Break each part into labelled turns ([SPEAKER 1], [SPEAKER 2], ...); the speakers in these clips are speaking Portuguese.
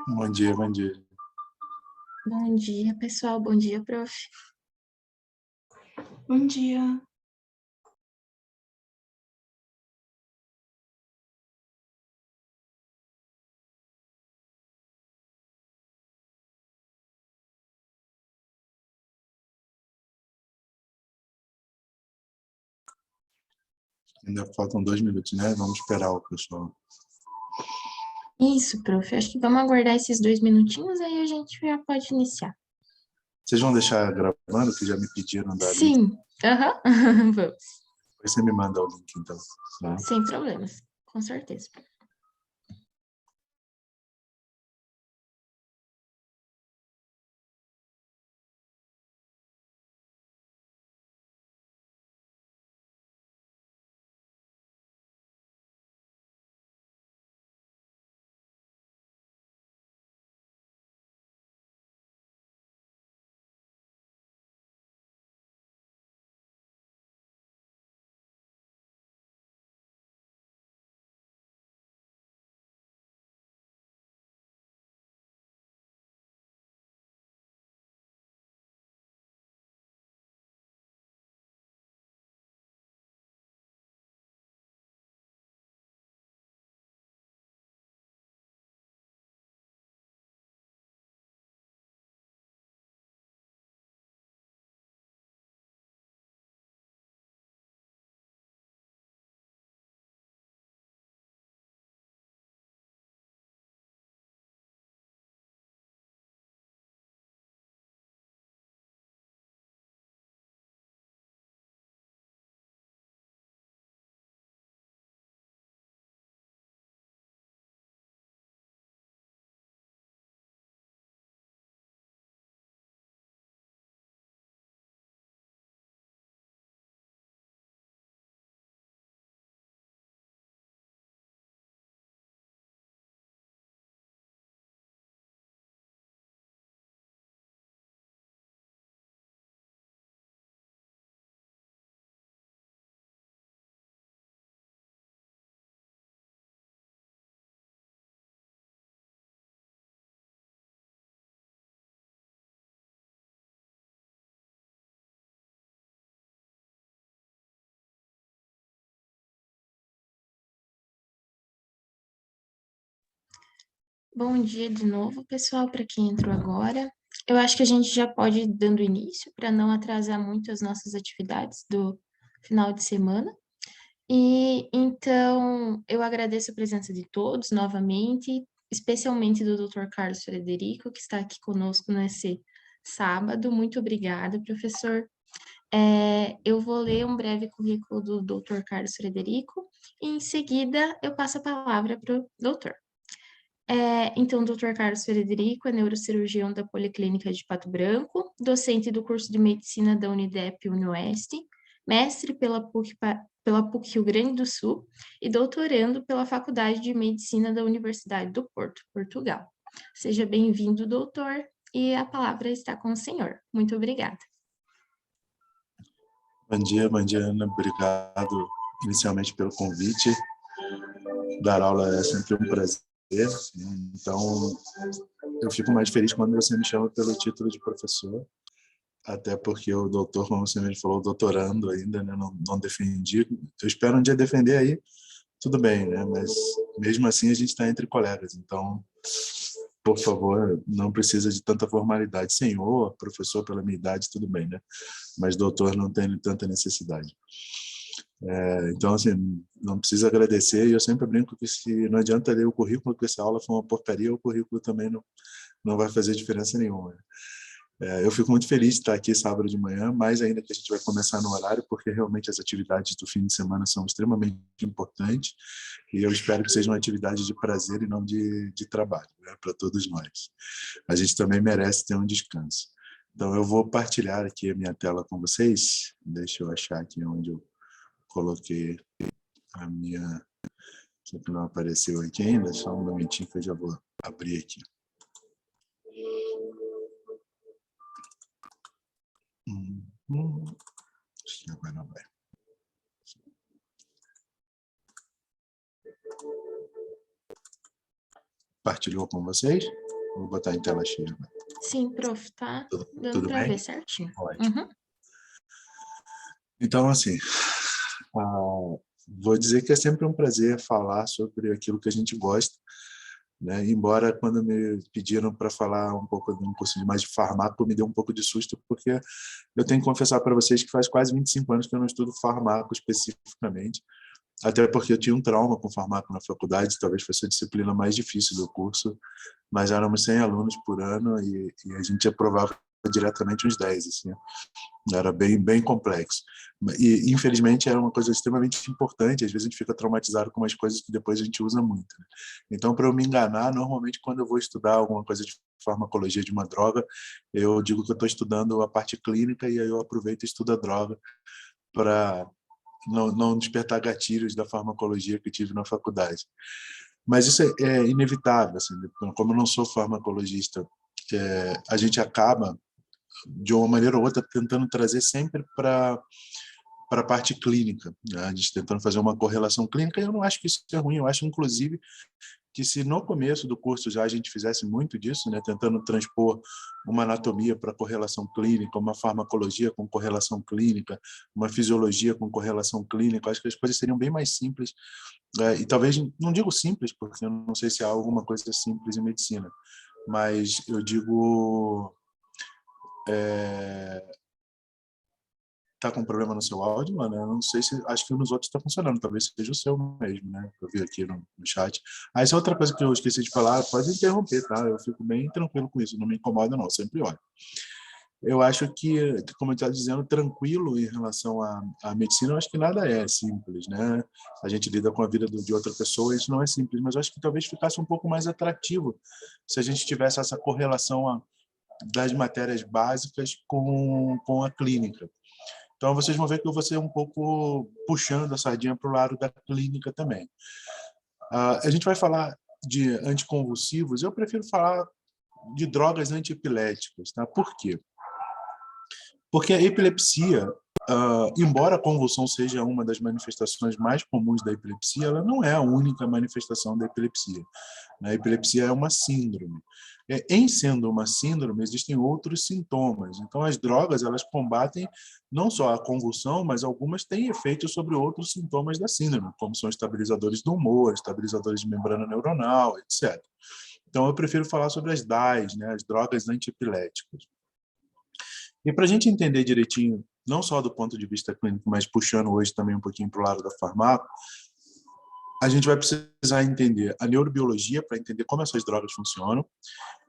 [SPEAKER 1] Bom dia, bom dia.
[SPEAKER 2] Bom dia, pessoal. Bom dia, prof.
[SPEAKER 3] Bom dia.
[SPEAKER 1] Ainda faltam 2 minutos, né? Vamos esperar o pessoal.
[SPEAKER 2] Isso, prof. Acho que vamos aguardar esses 2 minutinhos, aí a gente já pode iniciar.
[SPEAKER 1] Vocês vão deixar gravando, que já me pediram da link.
[SPEAKER 2] Sim. Aham. Vamos.
[SPEAKER 1] Depois você me manda o link, então. Tá?
[SPEAKER 2] Sem problemas. Com certeza. Bom dia de novo, pessoal, para quem entrou agora. Eu acho que a gente já pode ir dando início para não atrasar muito as nossas atividades do final de semana. E então eu agradeço a presença de todos novamente, especialmente do Dr. Carlos Frederico, que está aqui conosco nesse sábado. Muito obrigada, professor. Eu vou ler um breve currículo do Dr. Carlos Frederico e em seguida eu passo a palavra para o doutor. Então, o Dr. Carlos Frederico é neurocirurgião da Policlínica de Pato Branco, docente do curso de Medicina da Unidep Unioeste, mestre pela PUC Rio Grande do Sul e doutorando pela Faculdade de Medicina da Universidade do Porto, Portugal. Seja bem-vindo, doutor, e a palavra está com o senhor. Muito obrigada.
[SPEAKER 1] Bom dia, Ana. Obrigado inicialmente pelo convite. Dar aula é sempre um prazer. Então, eu fico mais feliz quando você me chama pelo título de professor, até porque o doutor, como você mesmo falou, doutorando ainda, né? Não defendi. Eu espero um dia defender aí, tudo bem, né? Mas mesmo assim a gente está entre colegas, então, por favor, não precisa de tanta formalidade. Senhor, professor, pela minha idade, tudo bem, né? Mas doutor não tem tanta necessidade. Então, assim, não precisa agradecer, e eu sempre brinco que se não adianta ler o currículo, porque se a aula for uma porcaria, o currículo também não vai fazer diferença nenhuma. Eu fico muito feliz de estar aqui sábado de manhã, mais ainda que a gente vai começar no horário, porque realmente as atividades do fim de semana são extremamente importantes, e eu espero que seja uma atividade de prazer e não de trabalho, né, para todos nós. A gente também merece ter um descanso. Então, eu vou partilhar aqui a minha tela com vocês. Deixa eu achar aqui onde eu coloquei a minha... Só que não apareceu aqui ainda, só um momentinho que eu já vou abrir aqui. Acho que agora vai. Partilhou com vocês? Vou botar em tela cheia.
[SPEAKER 2] Sim, prof, tá dando
[SPEAKER 1] Tudo
[SPEAKER 2] para
[SPEAKER 1] bem?
[SPEAKER 2] ver certinho.
[SPEAKER 1] Ótimo.
[SPEAKER 2] Uhum.
[SPEAKER 1] Então, assim, vou dizer que é sempre um prazer falar sobre aquilo que a gente gosta, né? Embora quando me pediram para falar um pouco de um curso de mais de farmaco, me deu um pouco de susto, porque eu tenho que confessar para vocês que faz quase 25 anos que eu não estudo farmaco especificamente, até porque eu tinha um trauma com farmaco na faculdade, talvez fosse a disciplina mais difícil do curso, mas éramos 100 alunos por ano e a gente aprovava diretamente uns 10, assim. Era bem complexo. E, infelizmente, era uma coisa extremamente importante. Às vezes a gente fica traumatizado com umas coisas que depois a gente usa muito, né? Então, para eu me enganar, normalmente, quando eu vou estudar alguma coisa de farmacologia de uma droga, eu digo que eu estou estudando a parte clínica e aí eu aproveito e estudo a droga para não despertar gatilhos da farmacologia que eu tive na faculdade. Mas isso é inevitável. Assim, como eu não sou farmacologista, a gente acaba de uma maneira ou outra, tentando trazer sempre para a parte clínica, né? A gente tentando fazer uma correlação clínica, e eu não acho que isso é ruim, eu acho, inclusive, que se no começo do curso já a gente fizesse muito disso, né, tentando transpor uma anatomia para correlação clínica, uma farmacologia com correlação clínica, uma fisiologia com correlação clínica, acho que as coisas seriam bem mais simples, e talvez, não digo simples, porque eu não sei se há alguma coisa simples em medicina, mas eu digo... Tá com problema no seu áudio, mano? Eu não sei se... Acho que nos outros está funcionando. Talvez seja o seu mesmo, né? Eu vi aqui no chat. Ah, essa é outra coisa que eu esqueci de falar. Pode interromper, tá? Eu fico bem tranquilo com isso. Não me incomoda, não. Sempre olho. Eu acho que, como eu estava dizendo, tranquilo em relação à medicina, eu acho que nada é simples, né? A gente lida com a vida de outra pessoa, isso não é simples. Mas eu acho que talvez ficasse um pouco mais atrativo se a gente tivesse essa correlação das matérias básicas com a clínica. Então, vocês vão ver que eu vou ser um pouco puxando a sardinha para o lado da clínica também. A gente vai falar de anticonvulsivos, eu prefiro falar de drogas antiepiléticas. Tá? Por quê? Porque a epilepsia, embora a convulsão seja uma das manifestações mais comuns da epilepsia, ela não é a única manifestação da epilepsia. A epilepsia é uma síndrome. Em sendo uma síndrome, existem outros sintomas. Então, as drogas, elas combatem não só a convulsão, mas algumas têm efeito sobre outros sintomas da síndrome, como são estabilizadores do humor, estabilizadores de membrana neuronal, etc. Então, eu prefiro falar sobre as DAIs, né, as drogas antiepiléticas. E para a gente entender direitinho, não só do ponto de vista clínico, mas puxando hoje também um pouquinho para o lado da farmácia, a gente vai precisar entender a neurobiologia para entender como essas drogas funcionam,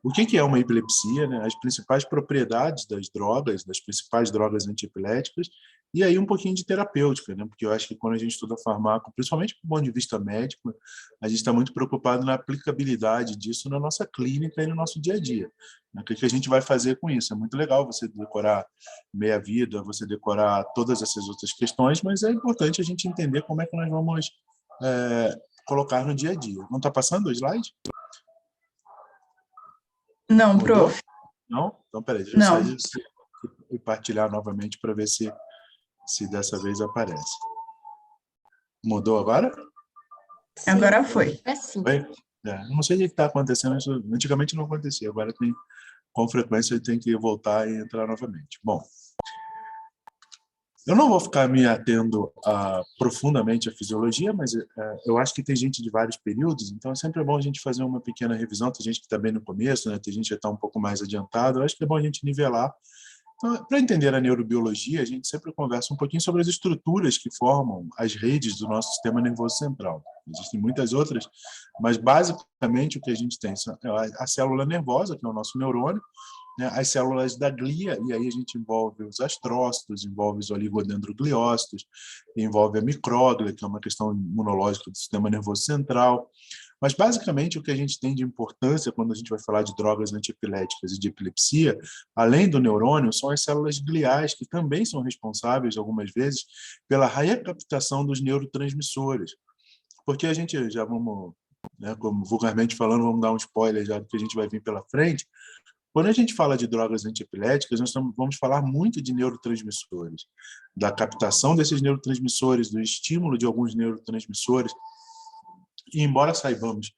[SPEAKER 1] o que é uma epilepsia, né? As principais propriedades das principais drogas antiepiléticas, e aí um pouquinho de terapêutica, né? Porque eu acho que quando a gente estuda farmaco, principalmente do ponto de vista médico, a gente está muito preocupado na aplicabilidade disso na nossa clínica e no nosso dia a dia. O que a gente vai fazer com isso? É muito legal você decorar meia-vida, você decorar todas essas outras questões, mas é importante a gente entender como é que nós vamos colocar no dia a dia. Não está passando o slide?
[SPEAKER 3] Não,
[SPEAKER 1] Mudou?
[SPEAKER 3] prof.
[SPEAKER 1] Não? Então, peraí, deixa eu
[SPEAKER 3] Não.
[SPEAKER 1] sair e partilhar novamente para ver se dessa vez aparece. Mudou agora?
[SPEAKER 2] Sim,
[SPEAKER 3] Agora foi.
[SPEAKER 2] é sim.
[SPEAKER 1] Foi? Não sei o que está acontecendo, isso antigamente não acontecia, agora tem, com frequência tem que voltar e entrar novamente. Bom, eu não vou ficar me atendo profundamente à fisiologia, mas eu acho que tem gente de vários períodos, então é sempre bom a gente fazer uma pequena revisão. Tem gente que está bem no começo, né? Tem gente que já está um pouco mais adiantado. Eu acho que é bom a gente nivelar. Então, para entender a neurobiologia, a gente sempre conversa um pouquinho sobre as estruturas que formam as redes do nosso sistema nervoso central. Existem muitas outras, mas basicamente o que a gente tem é a célula nervosa, que é o nosso neurônio, né, as células da glia, e aí a gente envolve os astrócitos, envolve os oligodendrogliócitos, envolve a micróglia, que é uma questão imunológica do sistema nervoso central. Mas, basicamente, o que a gente tem de importância quando a gente vai falar de drogas antiepiléticas e de epilepsia, além do neurônio, são as células gliais, que também são responsáveis, algumas vezes, pela recaptação dos neurotransmissores. Porque a gente já vamos, né, como vulgarmente falando, vamos dar um spoiler já do que a gente vai vir pela frente. Quando a gente fala de drogas antiepiléticas, nós vamos falar muito de neurotransmissores, da captação desses neurotransmissores, do estímulo de alguns neurotransmissores. E embora saibamos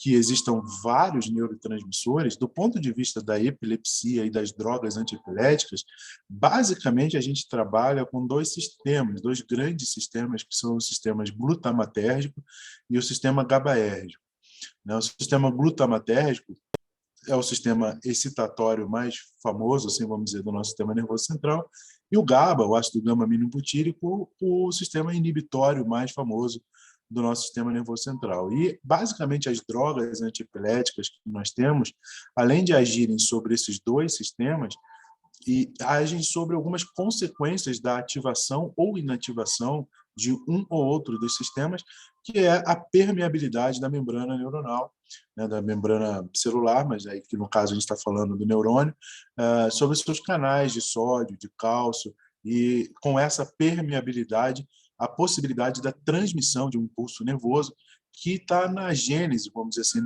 [SPEAKER 1] que existam vários neurotransmissores, do ponto de vista da epilepsia e das drogas antiepiléticas, basicamente a gente trabalha com dois grandes sistemas, que são os sistemas glutamatérgico e o sistema GABAérgico. O sistema glutamatérgico é o sistema excitatório mais famoso, assim vamos dizer, do nosso sistema nervoso central, e o GABA, o ácido gama-aminobutírico, o sistema inibitório mais famoso do nosso sistema nervoso central. E, basicamente, as drogas antiepiléticas que nós temos, além de agirem sobre esses dois sistemas, e agem sobre algumas consequências da ativação ou inativação de um ou outro dos sistemas, que é a permeabilidade da membrana neuronal, né, da membrana celular, mas aí que no caso a gente está falando do neurônio, sobre os seus canais de sódio, de cálcio, e com essa permeabilidade, a possibilidade da transmissão de um impulso nervoso que está na gênese, vamos dizer assim,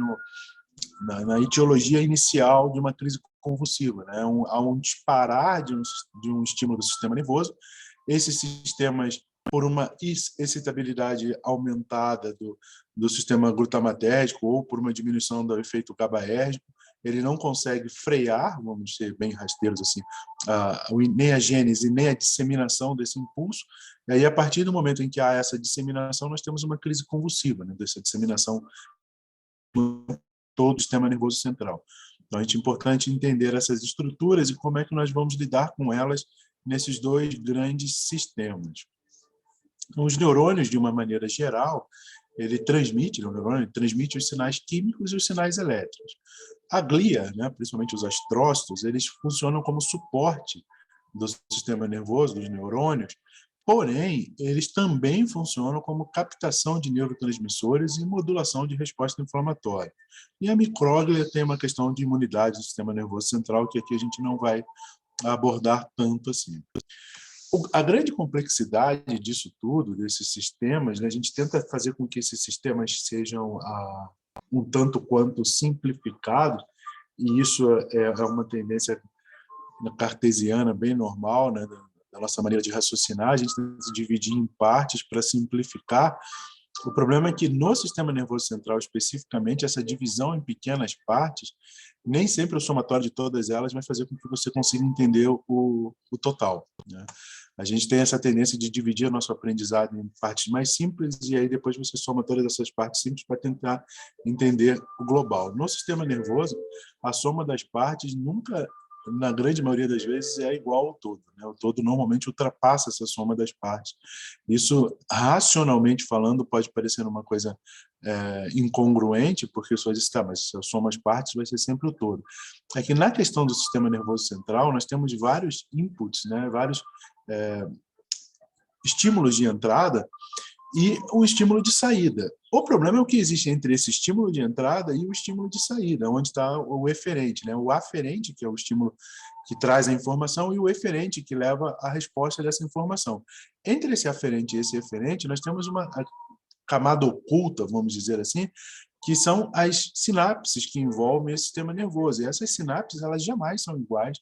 [SPEAKER 1] na etiologia inicial de uma crise convulsiva, né? Há um disparar de um estímulo do sistema nervoso. Esses sistemas, por uma excitabilidade aumentada do sistema glutamatérgico ou por uma diminuição do efeito GABAérgico, ele não consegue frear, vamos ser bem rasteiros assim, nem a gênese nem a disseminação desse impulso. E aí, a partir do momento em que há essa disseminação, nós temos uma crise convulsiva, né? Dessa disseminação todo o sistema nervoso central. Então, é importante entender essas estruturas e como é que nós vamos lidar com elas nesses dois grandes sistemas. Então, os neurônios, de uma maneira geral, o neurônio transmite os sinais químicos e os sinais elétricos. A glia, né, principalmente os astrócitos, eles funcionam como suporte do sistema nervoso, dos neurônios, porém, eles também funcionam como captação de neurotransmissores e modulação de resposta inflamatória. E a micróglia tem uma questão de imunidade do sistema nervoso central, que aqui a gente não vai abordar tanto assim. A grande complexidade disso tudo, desses sistemas, né, a gente tenta fazer com que esses sistemas sejam um tanto quanto simplificados, e isso é uma tendência cartesiana bem normal, né, da nossa maneira de raciocinar. A gente tenta dividir em partes para simplificar. O problema é que no sistema nervoso central, especificamente, essa divisão em pequenas partes, nem sempre o somatório de todas elas vai fazer com que você consiga entender o total, né? A gente tem essa tendência de dividir o nosso aprendizado em partes mais simples e aí depois você soma todas essas partes simples para tentar entender o global. No sistema nervoso, a soma das partes nunca, na grande maioria das vezes, é igual ao todo, né? O todo normalmente ultrapassa essa soma das partes. Isso, racionalmente falando, pode parecer uma coisa incongruente, porque só diz, tá, mas se eu somo as partes, vai ser sempre o todo. É que na questão do sistema nervoso central, nós temos vários inputs, né? Vários estímulos de entrada e o estímulo de saída. O problema é o que existe entre esse estímulo de entrada e o estímulo de saída, onde está o eferente, né? O aferente, que é o estímulo que traz a informação, e o eferente, que leva a resposta dessa informação. Entre esse aferente e esse eferente, nós temos uma camada oculta, vamos dizer assim, que são as sinapses que envolvem esse sistema nervoso. E essas sinapses, elas jamais são iguais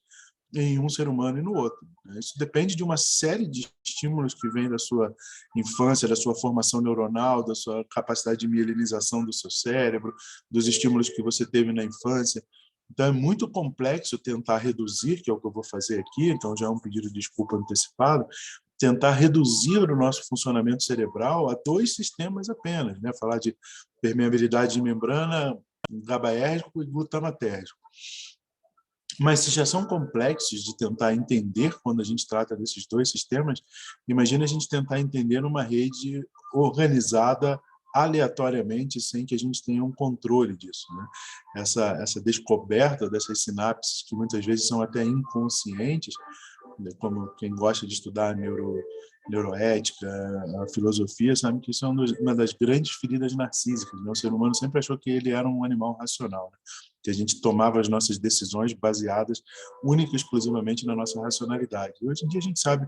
[SPEAKER 1] em um ser humano e no outro. Isso depende de uma série de estímulos que vêm da sua infância, da sua formação neuronal, da sua capacidade de mielinização do seu cérebro, dos estímulos que você teve na infância. Então, é muito complexo tentar reduzir, que é o que eu vou fazer aqui, então já é um pedido de desculpa antecipado, tentar reduzir o nosso funcionamento cerebral a dois sistemas apenas, né? Falar de permeabilidade de membrana, GABAérgico e glutamatérgico. Mas se já são complexos de tentar entender quando a gente trata desses dois sistemas, imagina a gente tentar entender uma rede organizada aleatoriamente, sem que a gente tenha um controle disso, né? Essa descoberta dessas sinapses, que muitas vezes são até inconscientes, como quem gosta de estudar neuroética, a filosofia, sabe que isso é uma das grandes feridas narcísicas, né? O ser humano sempre achou que ele era um animal racional, né? Que a gente tomava as nossas decisões baseadas única e exclusivamente na nossa racionalidade. E hoje em dia a gente sabe,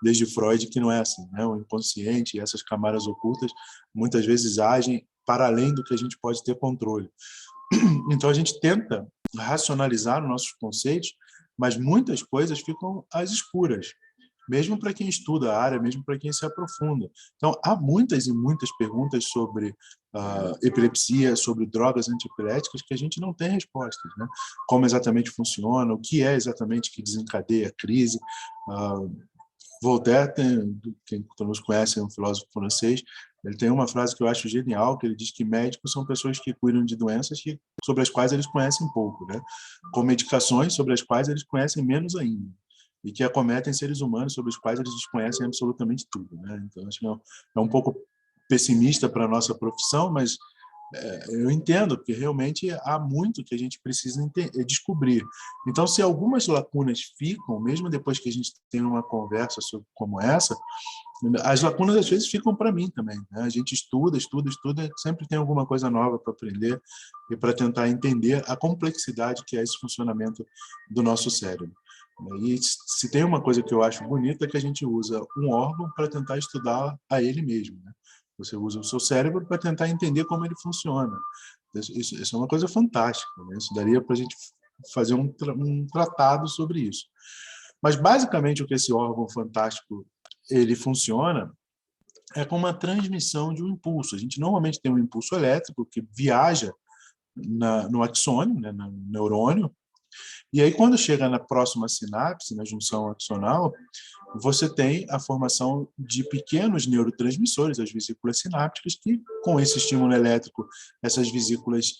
[SPEAKER 1] desde Freud, que não é assim, né? O inconsciente e essas camadas ocultas muitas vezes agem para além do que a gente pode ter controle. Então a gente tenta racionalizar os nossos conceitos, mas muitas coisas ficam às escuras. mesmo para quem estuda a área, mesmo para quem se aprofunda. Então, há muitas e muitas perguntas sobre epilepsia, sobre drogas antiepiléticas, que a gente não tem respostas, né? Como exatamente funciona, o que é exatamente que desencadeia a crise. Voltaire, quem todos conhecem, é um filósofo francês, ele tem uma frase que eu acho genial, que ele diz que médicos são pessoas que cuidam de doenças sobre as quais eles conhecem pouco, né? Com medicações sobre as quais eles conhecem menos ainda, e que acometem seres humanos sobre os quais eles desconhecem absolutamente tudo, né? Então, acho que é um pouco pessimista para a nossa profissão, mas eu entendo, porque realmente há muito que a gente precisa descobrir. Então, se algumas lacunas ficam, mesmo depois que a gente tem uma conversa como essa, as lacunas às vezes ficam para mim também, né? A gente estuda, sempre tem alguma coisa nova para aprender e para tentar entender a complexidade que é esse funcionamento do nosso cérebro. E se tem uma coisa que eu acho bonita é que a gente usa um órgão para tentar estudar a ele mesmo, né? Você usa o seu cérebro para tentar entender como ele funciona. Isso é uma coisa fantástica, né? Isso daria para a gente fazer um tratado sobre isso. Mas, basicamente, o que esse órgão fantástico ele funciona é com uma transmissão de um impulso. A gente normalmente tem um impulso elétrico que viaja no axônio, né, no neurônio, e aí quando chega na próxima sinapse, na junção axonal, você tem a formação de pequenos neurotransmissores, as vesículas sinápticas, que com esse estímulo elétrico, essas vesículas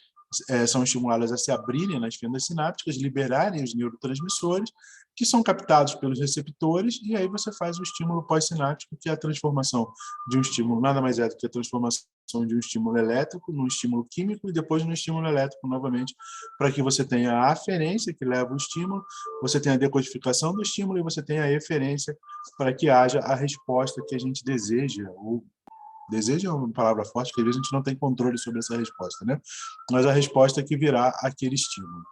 [SPEAKER 1] são estimuladas a se abrirem nas fendas sinápticas, liberarem os neurotransmissores, que são captados pelos receptores, e aí você faz o estímulo pós-sináptico, que é a transformação de um estímulo, nada mais é do que a transformação de um estímulo elétrico num estímulo químico e depois num estímulo elétrico novamente, para que você tenha a aferência, que leva o estímulo, você tenha a decodificação do estímulo e você tenha a eferência para que haja a resposta que a gente deseja, ou desejo é uma palavra forte, porque às vezes a gente não tem controle sobre essa resposta, né? Mas a resposta que virá aquele estímulo.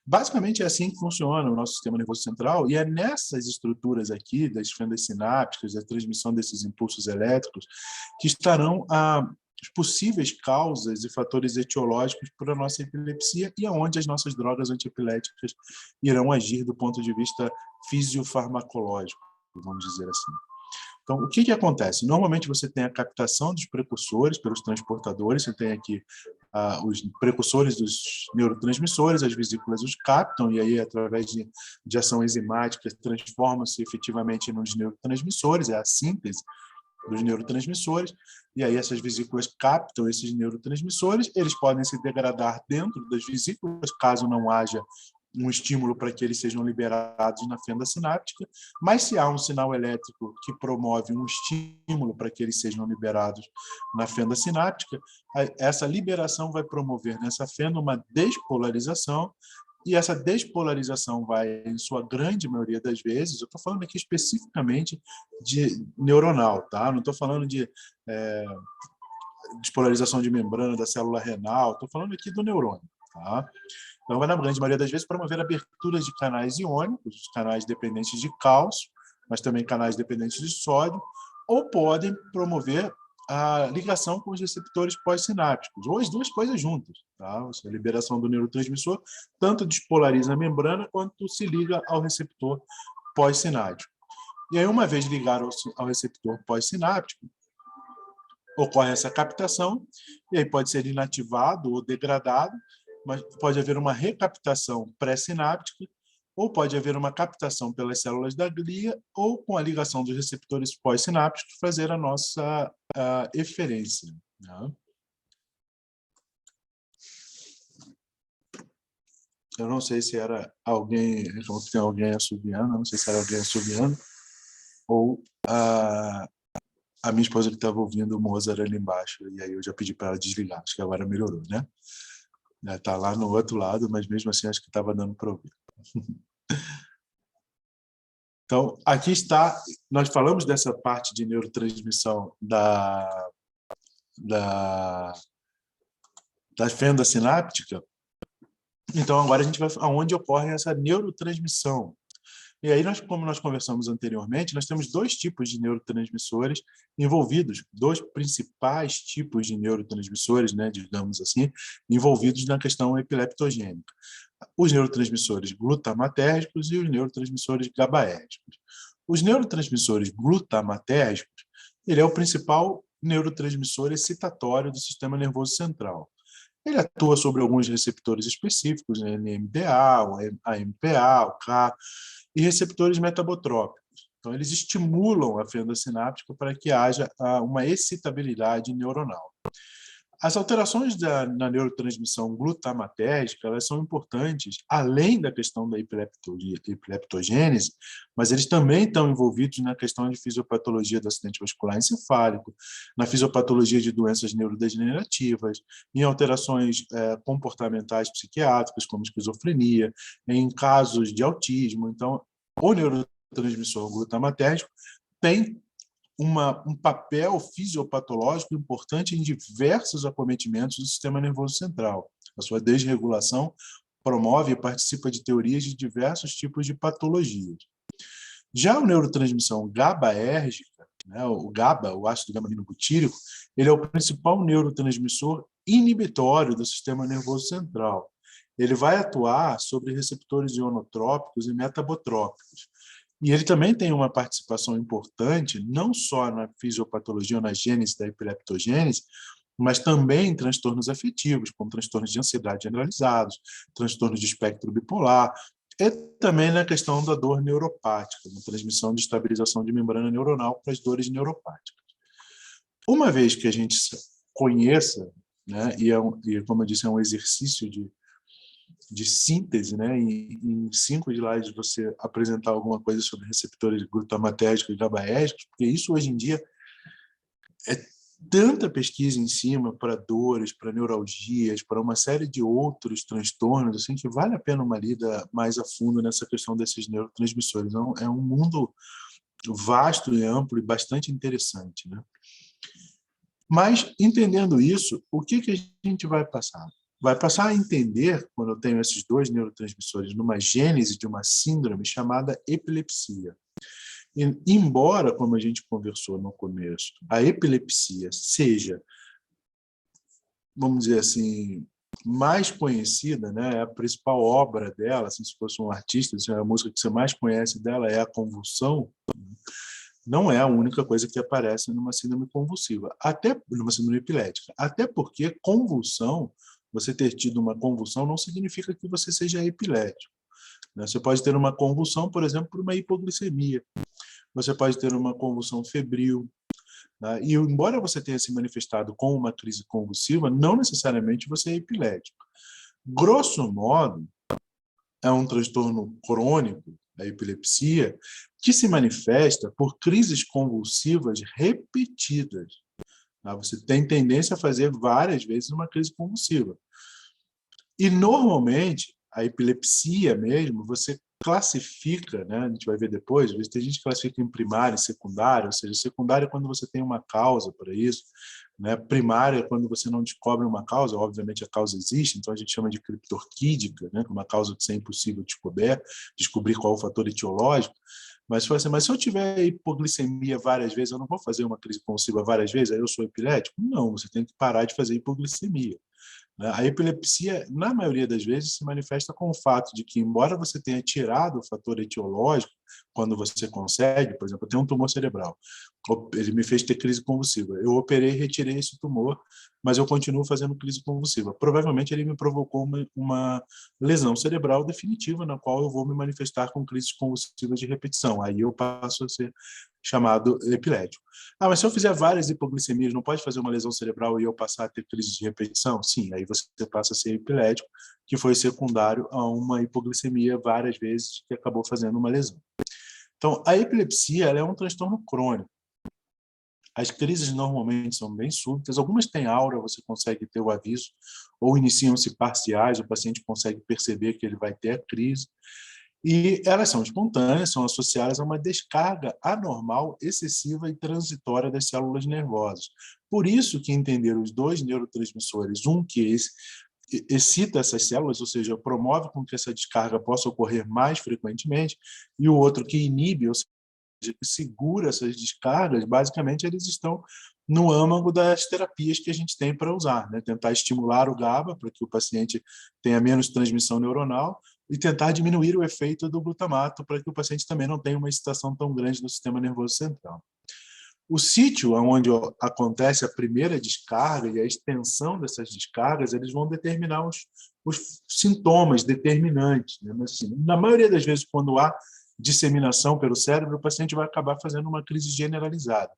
[SPEAKER 1] Basicamente é assim que funciona o nosso sistema nervoso central, e é nessas estruturas aqui, das fendas sinápticas, da transmissão desses impulsos elétricos, que estarão as possíveis causas e fatores etiológicos para a nossa epilepsia e aonde as nossas drogas antiepiléticas irão agir do ponto de vista fisiofarmacológico, vamos dizer assim. Então, o que acontece? Normalmente você tem a captação dos precursores pelos transportadores, você tem aqui os precursores dos neurotransmissores, as vesículas os captam, e aí, através de ação enzimática, transformam-se efetivamente nos neurotransmissores, é a síntese dos neurotransmissores, e aí essas vesículas captam esses neurotransmissores, eles podem se degradar dentro das vesículas, caso não haja um estímulo para que eles sejam liberados na fenda sináptica, mas se há um sinal elétrico que promove um estímulo para que eles sejam liberados na fenda sináptica, essa liberação vai promover nessa fenda uma despolarização, e essa despolarização vai, em sua grande maioria das vezes, eu estou falando aqui especificamente de neuronal, tá? Não estou falando de despolarização de membrana da célula renal, estou falando aqui do neurônio, tá? Então, vai, na grande maioria das vezes, promover aberturas de canais iônicos, canais dependentes de cálcio, mas também canais dependentes de sódio, ou podem promover a ligação com os receptores pós-sinápticos, ou as duas coisas juntas. Tá? A liberação do neurotransmissor tanto despolariza a membrana quanto se liga ao receptor pós-sináptico. E aí, uma vez ligado ao receptor pós-sináptico, ocorre essa captação, e aí pode ser inativado ou degradado, mas pode haver uma recaptação pré-sináptica, ou pode haver uma captação pelas células da glia, ou com a ligação dos receptores pós-sinápticos, fazer a nossa eferência. Né? Eu não sei se era alguém, tem alguém assobiando, não sei se era alguém assobiando, ou a minha esposa que estava ouvindo o Mozart ali embaixo, e aí eu já pedi para ela desligar, acho que agora melhorou, né? Está lá no outro lado, mas mesmo assim acho que estava dando para ouvir. Então, aqui está, nós falamos dessa parte de neurotransmissão da fenda sináptica, então agora a gente vai aonde ocorre essa neurotransmissão. E aí, como nós conversamos anteriormente, nós temos dois tipos de neurotransmissores envolvidos, dois principais tipos de neurotransmissores, né, digamos assim, envolvidos na questão epileptogênica. Os neurotransmissores glutamatérgicos e os neurotransmissores GABAérgicos. Os neurotransmissores glutamatérgicos, ele é o principal neurotransmissor excitatório do sistema nervoso central. Ele atua sobre alguns receptores específicos, né, NMDA, o AMPA, o K, e receptores metabotrópicos. Então, eles estimulam a fenda sináptica para que haja uma excitabilidade neuronal. As alterações na neurotransmissão glutamatérgica, elas são importantes, além da questão da hiperleptogênese, mas eles também estão envolvidos na questão de fisiopatologia do acidente vascular encefálico, na fisiopatologia de doenças neurodegenerativas, em alterações comportamentais psiquiátricas, como esquizofrenia, em casos de autismo. Então, o neurotransmissor glutamatérgico tem um papel fisiopatológico importante em diversos acometimentos do sistema nervoso central. A sua desregulação promove e participa de teorias de diversos tipos de patologias. Já a neurotransmissão GABAérgica, né, o GABA, o ácido gama-aminobutírico, ele é o principal neurotransmissor inibitório do sistema nervoso central. Ele vai atuar sobre receptores ionotrópicos e metabotrópicos. E ele também tem uma participação importante, não só na fisiopatologia ou na gênese da hiperleptogênese, mas também em transtornos afetivos, como transtornos de ansiedade generalizados, transtornos de espectro bipolar, e também na questão da dor neuropática, na transmissão de estabilização de membrana neuronal para as dores neuropáticas. Uma vez que a gente conheça, né, e como eu disse, é um exercício de síntese, né? Em 5 slides você apresentar alguma coisa sobre receptores glutamatérgicos e GABAérgicos, porque isso hoje em dia é tanta pesquisa em cima para dores, para neuralgias, para uma série de outros transtornos, assim, que vale a pena uma lida mais a fundo nessa questão desses neurotransmissores. Então, é um mundo vasto e amplo e bastante interessante, né? Mas, entendendo isso, o que a gente vai passar? Vai passar a entender, quando eu tenho esses dois neurotransmissores, numa gênese de uma síndrome chamada epilepsia. E, embora, como a gente conversou no começo, a epilepsia seja, vamos dizer assim, mais conhecida, né, a principal obra dela, assim, se fosse um artista, a música que você mais conhece dela é a Convulsão, não é a única coisa que aparece numa síndrome convulsiva, até numa síndrome epilética. Até porque convulsão, você ter tido uma convulsão não significa que você seja epilético, né? Você pode ter uma convulsão, por exemplo, por uma hipoglicemia. Você pode ter uma convulsão febril, né? E embora você tenha se manifestado com uma crise convulsiva, não necessariamente você é epilético. Grosso modo, é um transtorno crônico, a epilepsia, que se manifesta por crises convulsivas repetidas. Você tem tendência a fazer várias vezes uma crise convulsiva. E, normalmente, a epilepsia mesmo, você classifica, né? A gente vai ver depois, às vezes tem gente que classifica em primária e secundária, ou seja, secundária é quando você tem uma causa para isso, né? Primária é quando você não descobre uma causa, obviamente a causa existe, então a gente chama de criptorquídica, né? Uma causa que é impossível descobrir qual é o fator etiológico. Mas se eu tiver hipoglicemia várias vezes, eu não vou fazer uma crise convulsiva várias vezes, aí eu sou epilético? Não, você tem que parar de fazer hipoglicemia. A epilepsia, na maioria das vezes, se manifesta com o fato de que, embora você tenha tirado o fator etiológico, quando você consegue, por exemplo, eu tenho um tumor cerebral, ele me fez ter crise convulsiva. Eu operei e retirei esse tumor, mas eu continuo fazendo crise convulsiva. Provavelmente ele me provocou uma lesão cerebral definitiva, na qual eu vou me manifestar com crises convulsivas de repetição. Aí eu passo a ser chamado epilético. Mas se eu fizer várias hipoglicemias, não pode fazer uma lesão cerebral e eu passar a ter crise de repetição? Sim, aí você passa a ser epilético, que foi secundário a uma hipoglicemia várias vezes que acabou fazendo uma lesão. Então, a epilepsia ela é um transtorno crônico. As crises normalmente são bem súbitas, algumas têm aura, você consegue ter o aviso, ou iniciam-se parciais, o paciente consegue perceber que ele vai ter a crise, e elas são espontâneas, são associadas a uma descarga anormal, excessiva e transitória das células nervosas. Por isso que entender os dois neurotransmissores, um que excita essas células, ou seja, promove com que essa descarga possa ocorrer mais frequentemente, e o outro que inibe, ou seja, que segura essas descargas, basicamente eles estão no âmago das terapias que a gente tem para usar, né? Tentar estimular o GABA para que o paciente tenha menos transmissão neuronal, e tentar diminuir o efeito do glutamato para que o paciente também não tenha uma excitação tão grande no sistema nervoso central. O sítio onde acontece a primeira descarga e a extensão dessas descargas, eles vão determinar os sintomas determinantes, né? Mas, assim, na maioria das vezes, quando há disseminação pelo cérebro, o paciente vai acabar fazendo uma crise generalizada.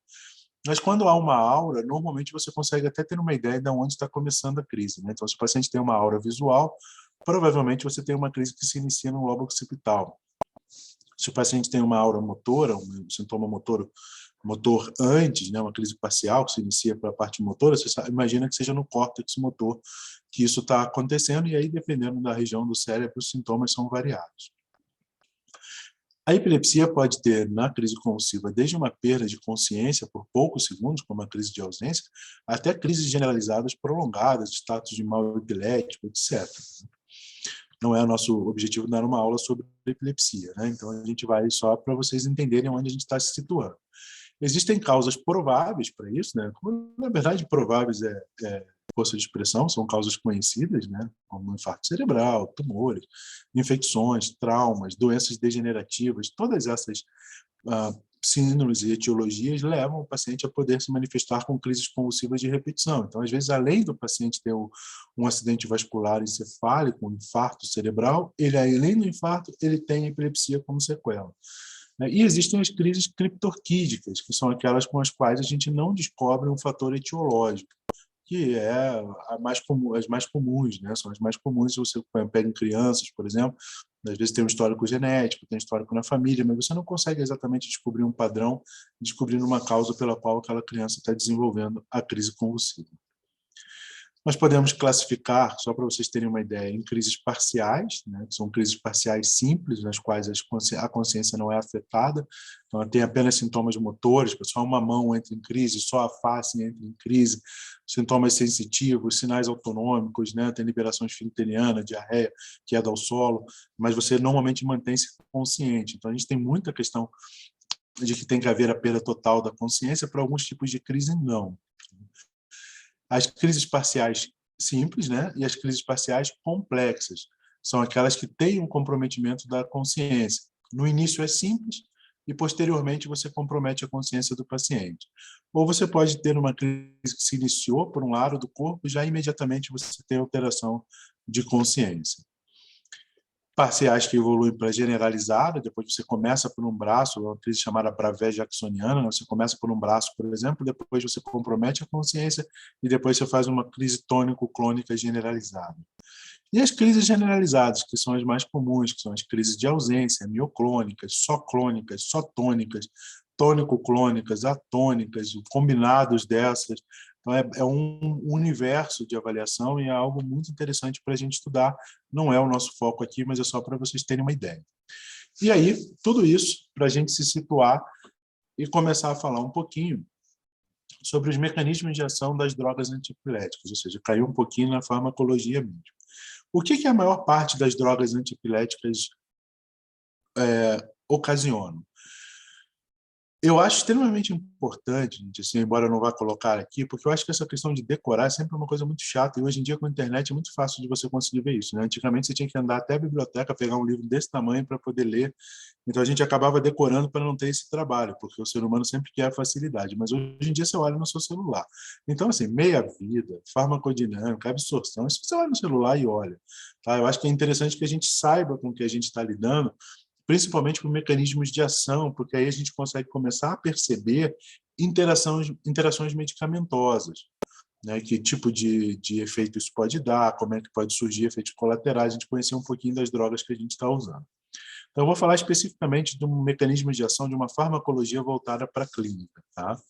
[SPEAKER 1] Mas quando há uma aura, normalmente você consegue até ter uma ideia de onde está começando a crise, né? Então, se o paciente tem uma aura visual, provavelmente você tem uma crise que se inicia no lobo occipital. Se o paciente tem uma aura motora, um sintoma motor antes, né, uma crise parcial que se inicia pela parte motora, você imagina que seja no córtex motor que isso está acontecendo, e aí, dependendo da região do cérebro, os sintomas são variados. A epilepsia pode ter, na crise convulsiva, desde uma perda de consciência por poucos segundos, como a crise de ausência, até crises generalizadas prolongadas, status de mal epilético, etc. Não é o nosso objetivo dar uma aula sobre epilepsia, né? Então, a gente vai só para vocês entenderem onde a gente está se situando. Existem causas prováveis para isso, né? Na verdade, prováveis é força de expressão, são causas conhecidas, né? Como infarto cerebral, tumores, infecções, traumas, doenças degenerativas, todas essas síndromes e etiologias levam o paciente a poder se manifestar com crises convulsivas de repetição. Então, às vezes, além do paciente ter um acidente vascular encefálico, um infarto cerebral, além do infarto, ele tem epilepsia como sequela. E existem as crises criptorquídicas, que são aquelas com as quais a gente não descobre um fator etiológico, que é as mais comuns, né? São as mais comuns se você pega em crianças, por exemplo, às vezes tem um histórico genético, tem um histórico na família, mas você não consegue exatamente descobrir um padrão, descobrindo uma causa pela qual aquela criança está desenvolvendo a crise convulsiva. Nós podemos classificar, só para vocês terem uma ideia, em crises parciais, né, que são crises parciais simples, nas quais a consciência não é afetada, então ela tem apenas sintomas motores, só uma mão entra em crise, só a face entra em crise, sintomas sensitivos, sinais autonômicos, né, tem liberação esfincteriana, diarreia, queda ao solo, mas você normalmente mantém-se consciente. Então a gente tem muita questão de que tem que haver a perda total da consciência, para alguns tipos de crise não. As crises parciais simples, né, e as crises parciais complexas são aquelas que têm um comprometimento da consciência. No início é simples e posteriormente você compromete a consciência do paciente. Ou você pode ter uma crise que se iniciou por um lado do corpo e já imediatamente você tem alteração de consciência. Parciais que evoluem para generalizada, depois você começa por um braço, uma crise chamada Bravais jacksoniana, você começa por um braço, por exemplo, depois você compromete a consciência e depois você faz uma crise tônico-clônica generalizada. E as crises generalizadas, que são as mais comuns, que são as crises de ausência, mioclônicas, só tônicas, tônico-clônicas, atônicas, combinados dessas. Então, é um universo de avaliação e é algo muito interessante para a gente estudar. Não é o nosso foco aqui, mas é só para vocês terem uma ideia. E aí, tudo isso para a gente se situar e começar a falar um pouquinho sobre os mecanismos de ação das drogas antiepiléticas, ou seja, caiu um pouquinho na farmacologia mesmo. O que a maior parte das drogas antiepiléticas ocasionam? Eu acho extremamente importante, gente, assim, embora eu não vá colocar aqui, porque eu acho que essa questão de decorar é sempre uma coisa muito chata, e hoje em dia com a internet é muito fácil de você conseguir ver isso, né? Antigamente você tinha que andar até a biblioteca, pegar um livro desse tamanho para poder ler, então a gente acabava decorando para não ter esse trabalho, porque o ser humano sempre quer a facilidade, mas hoje em dia você olha no seu celular. Então, assim, meia-vida, farmacodinâmica, absorção, isso você olha no celular e olha. Tá? Eu acho que é interessante que a gente saiba com o que a gente está lidando, principalmente por mecanismos de ação, porque aí a gente consegue começar a perceber interações medicamentosas, né? Que tipo de efeito isso pode dar, como é que pode surgir efeitos colaterais, a gente conhecer um pouquinho das drogas que a gente está usando. Então, eu vou falar especificamente de um mecanismo de ação de uma farmacologia voltada para a clínica. Tá?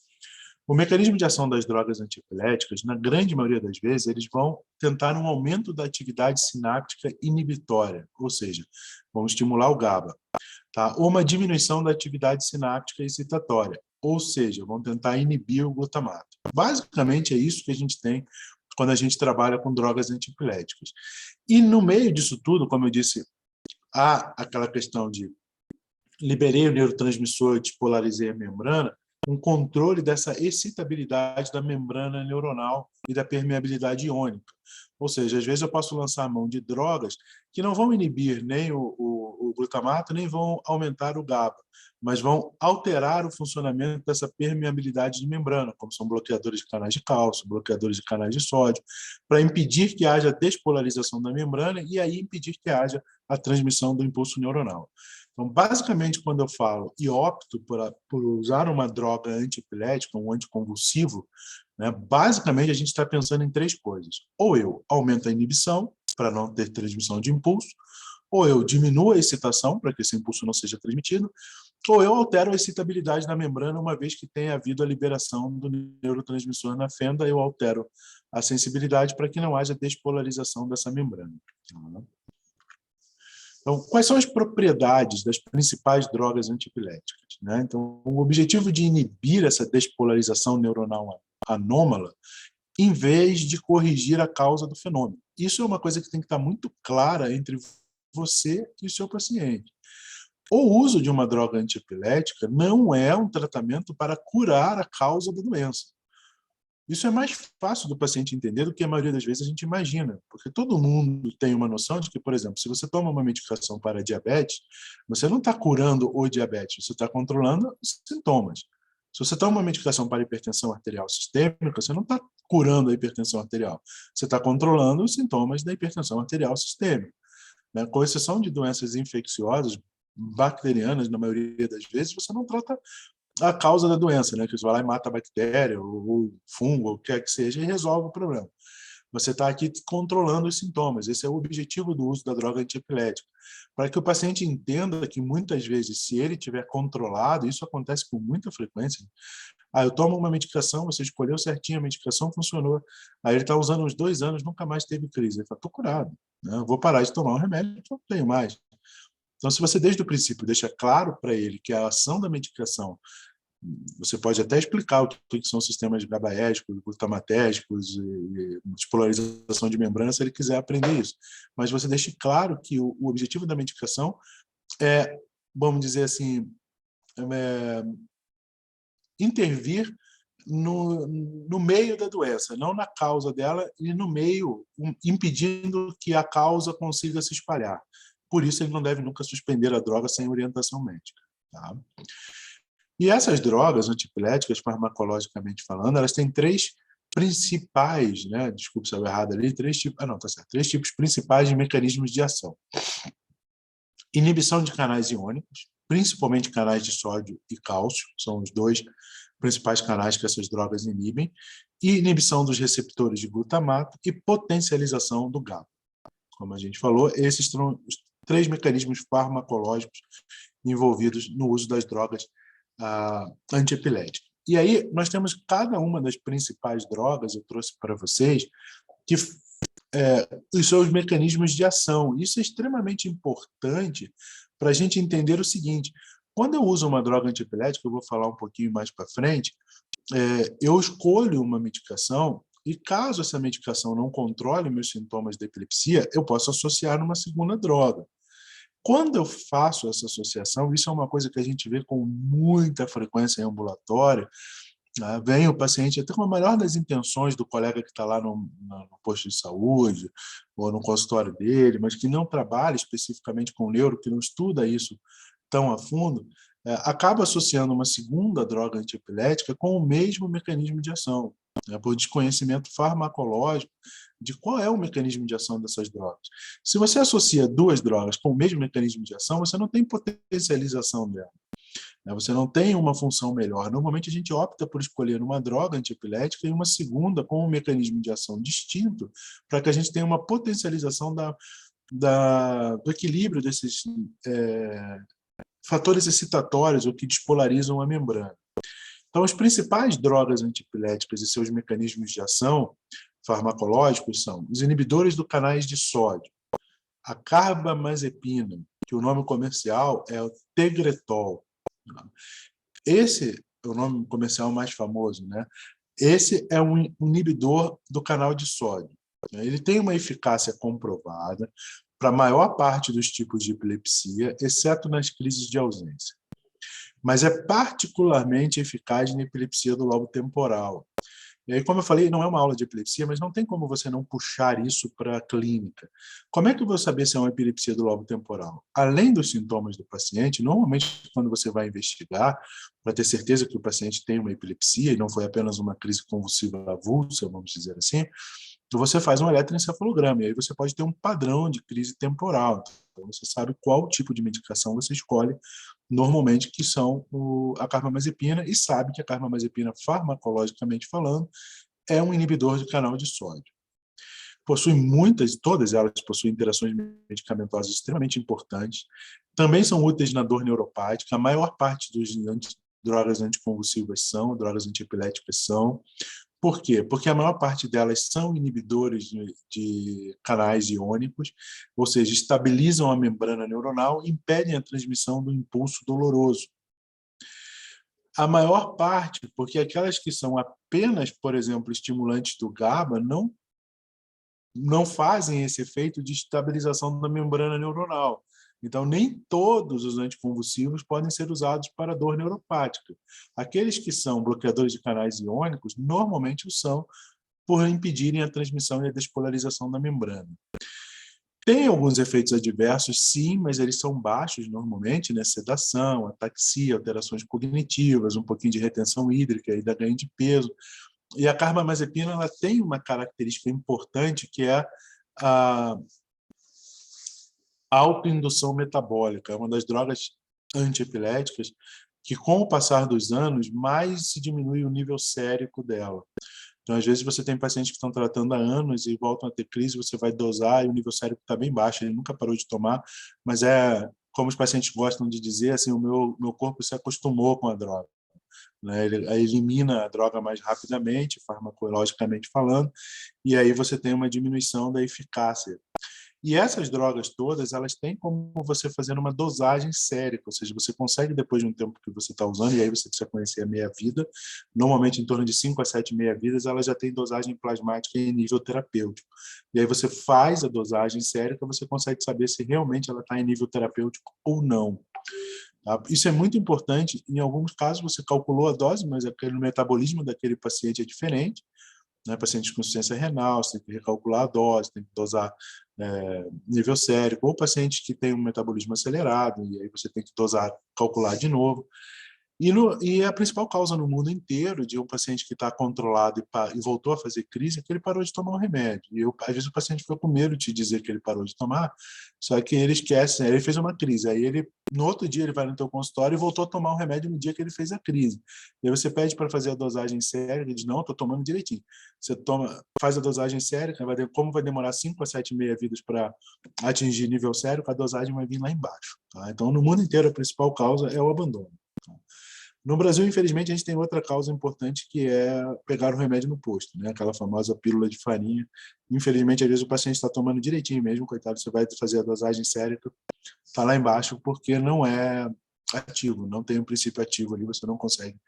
[SPEAKER 1] O mecanismo de ação das drogas antiepiléticas, na grande maioria das vezes, eles vão tentar um aumento da atividade sináptica inibitória, ou seja, vão estimular o GABA, tá? Ou uma diminuição da atividade sináptica excitatória, ou seja, vão tentar inibir o glutamato. Basicamente, é isso que a gente tem quando a gente trabalha com drogas antiepiléticas. E no meio disso tudo, como eu disse, há aquela questão de liberei o neurotransmissor, despolarizei a membrana, um controle dessa excitabilidade da membrana neuronal e da permeabilidade iônica. Ou seja, às vezes eu posso lançar a mão de drogas que não vão inibir nem o glutamato, nem vão aumentar o GABA, mas vão alterar o funcionamento dessa permeabilidade de membrana, como são bloqueadores de canais de cálcio, bloqueadores de canais de sódio, para impedir que haja despolarização da membrana e aí impedir que haja a transmissão do impulso neuronal. Então, basicamente, quando eu falo e opto por usar uma droga antiepilética, um anticonvulsivo, né, basicamente a gente está pensando em três coisas. Ou eu aumento a inibição, para não ter transmissão de impulso, ou eu diminuo a excitação, para que esse impulso não seja transmitido, ou eu altero a excitabilidade da membrana, uma vez que tenha havido a liberação do neurotransmissor na fenda, eu altero a sensibilidade para que não haja despolarização dessa membrana. Então, quais são as propriedades das principais drogas antiepiléticas, né? Então, o objetivo de inibir essa despolarização neuronal anômala, em vez de corrigir a causa do fenômeno. Isso é uma coisa que tem que estar muito clara entre você e o seu paciente. O uso de uma droga antiepilética não é um tratamento para curar a causa da doença. Isso é mais fácil do paciente entender do que a maioria das vezes a gente imagina, porque todo mundo tem uma noção de que, por exemplo, se você toma uma medicação para diabetes, você não está curando o diabetes, você está controlando os sintomas. Se você toma uma medicação para hipertensão arterial sistêmica, você não está curando a hipertensão arterial, você está controlando os sintomas da hipertensão arterial sistêmica. Né? Com exceção de doenças infecciosas, bacterianas, na maioria das vezes, você não trata a causa da doença, né? Que você vai lá e mata a bactéria, ou fungo, ou o que quer que seja, e resolve o problema. Você está aqui controlando os sintomas. Esse é o objetivo do uso da droga antiepilética. Para que o paciente entenda que, muitas vezes, se ele tiver controlado, isso acontece com muita frequência. Eu tomo uma medicação, você escolheu certinho a medicação, funcionou. Aí ele está usando uns 2 anos, nunca mais teve crise. Ele fala, estou curado, né? Eu vou parar de tomar um remédio, não tenho mais. Então, se você, desde o princípio, deixa claro para ele que a ação da medicação, você pode até explicar o que são sistemas GABAérgicos, glutamatérgicos e despolarização de membrana, se ele quiser aprender isso. Mas você deixe claro que o objetivo da medicação é, vamos dizer assim, intervir no meio da doença, não na causa dela, e no meio, impedindo que a causa consiga se espalhar. Por isso, ele não deve nunca suspender a droga sem orientação médica. Tá? E essas drogas antiepiléticas, farmacologicamente falando, elas têm três principais, né? Desculpe se eu errado ali, três tipos principais de mecanismos de ação. Inibição de canais iônicos, principalmente canais de sódio e cálcio, são os dois principais canais que essas drogas inibem, e inibição dos receptores de glutamato e potencialização do GABA. Como a gente falou, esses são os três mecanismos farmacológicos envolvidos no uso das drogas antiepiléticas. E aí nós temos cada uma das principais drogas, eu trouxe para vocês, que os seus mecanismos de ação. Isso é extremamente importante para a gente entender o seguinte: quando eu uso uma droga antiepilética, eu vou falar um pouquinho mais para frente, eu escolho uma medicação e, caso essa medicação não controle meus sintomas de epilepsia, eu posso associar uma segunda droga. Quando eu faço essa associação, isso é uma coisa que a gente vê com muita frequência em ambulatório, vem o paciente até com a melhor das intenções do colega que está lá no posto de saúde ou no consultório dele, mas que não trabalha especificamente com neuro, que não estuda isso tão a fundo, acaba associando uma segunda droga antiepilética com o mesmo mecanismo de ação, por desconhecimento farmacológico de qual é o mecanismo de ação dessas drogas. Se você associa duas drogas com o mesmo mecanismo de ação, você não tem potencialização dela. Você não tem uma função melhor. Normalmente a gente opta por escolher uma droga antiepilética e uma segunda com um mecanismo de ação distinto, para que a gente tenha uma potencialização do equilíbrio desses fatores excitatórios ou que despolarizam a membrana. Então, as principais drogas antiepiléticas e seus mecanismos de ação farmacológicos são os inibidores do canais de sódio, a carbamazepina, que o nome comercial é o Tegretol. Esse é o nome comercial mais famoso, né? Esse é um inibidor do canal de sódio. Ele tem uma eficácia comprovada para a maior parte dos tipos de epilepsia, exceto nas crises de ausência. mas é particularmente eficaz na epilepsia do lobo temporal. E aí, como eu falei, não é uma aula de epilepsia, mas não tem como você não puxar isso para a clínica. Como é que eu vou saber se é uma epilepsia do lobo temporal? Além dos sintomas do paciente, normalmente, quando você vai investigar, para ter certeza que o paciente tem uma epilepsia e não foi apenas uma crise convulsiva avulsa, vamos dizer assim, você faz um eletroencefalograma, e aí você pode ter um padrão de crise temporal. Então, você sabe qual tipo de medicação você escolhe, normalmente, que são a carbamazepina, e sabe que a carbamazepina, farmacologicamente falando, é um inibidor de canal de sódio. Possui todas elas possuem interações medicamentosas extremamente importantes, também são úteis na dor neuropática, a maior parte dos drogas anticonvulsivas são, drogas antiepiléticas são. Por quê? Porque a maior parte delas são inibidores de canais iônicos, ou seja, estabilizam a membrana neuronal e impedem a transmissão do impulso doloroso. A maior parte, porque aquelas que são apenas, por exemplo, estimulantes do GABA, não fazem esse efeito de estabilização da membrana neuronal. Então, nem todos os anticonvulsivos podem ser usados para dor neuropática. Aqueles que são bloqueadores de canais iônicos, normalmente o são, por impedirem a transmissão e a despolarização da membrana. Tem alguns efeitos adversos, sim, mas eles são baixos normalmente, né? Sedação, ataxia, alterações cognitivas, um pouquinho de retenção hídrica e da ganho de peso. E a carbamazepina ela tem uma característica importante, que é a autoindução metabólica. É uma das drogas antiepiléticas que, com o passar dos anos, mais se diminui o nível sérico dela. Então, às vezes, você tem pacientes que estão tratando há anos e voltam a ter crise, você vai dosar e o nível sérico está bem baixo, ele nunca parou de tomar, mas como os pacientes gostam de dizer, assim, o meu corpo se acostumou com a droga. Né? Ele elimina a droga mais rapidamente, farmacologicamente falando, e aí você tem uma diminuição da eficácia. E essas drogas todas, elas têm como você fazer uma dosagem sérica, ou seja, você consegue, depois de um tempo que você está usando, e aí você precisa conhecer a meia-vida, normalmente em torno de 5 a 7 meia-vidas, ela já tem dosagem plasmática em nível terapêutico. E aí você faz a dosagem sérica, você consegue saber se realmente ela está em nível terapêutico ou não. Tá? Isso é muito importante. Em alguns casos, você calculou a dose, mas o metabolismo daquele paciente é diferente. Né? Pacientes com insuficiência renal, você tem que recalcular a dose, tem que dosar nível sérico, ou pacientes que têm um metabolismo acelerado, e aí você tem que dosar, calcular de novo. E a principal causa no mundo inteiro de um paciente que está controlado e voltou a fazer crise é que ele parou de tomar o remédio. E às vezes o paciente fica com medo de dizer que ele parou de tomar, só que ele esquece, né? Ele fez uma crise, aí no outro dia ele vai no teu consultório e voltou a tomar o remédio no dia que ele fez a crise. E aí você pede para fazer a dosagem séria, ele diz, não, estou tomando direitinho. Você faz a dosagem séria, como vai demorar 5 a 7 meia-vidas para atingir nível sério, a dosagem vai vir lá embaixo. Tá? Então, no mundo inteiro, a principal causa é o abandono. No Brasil, infelizmente, a gente tem outra causa importante, que é pegar o remédio no posto, né? Aquela famosa pílula de farinha. Infelizmente, às vezes o paciente está tomando direitinho mesmo, coitado, você vai fazer a dosagem sérica, está lá embaixo porque não é ativo, não tem um princípio ativo ali, você não consegue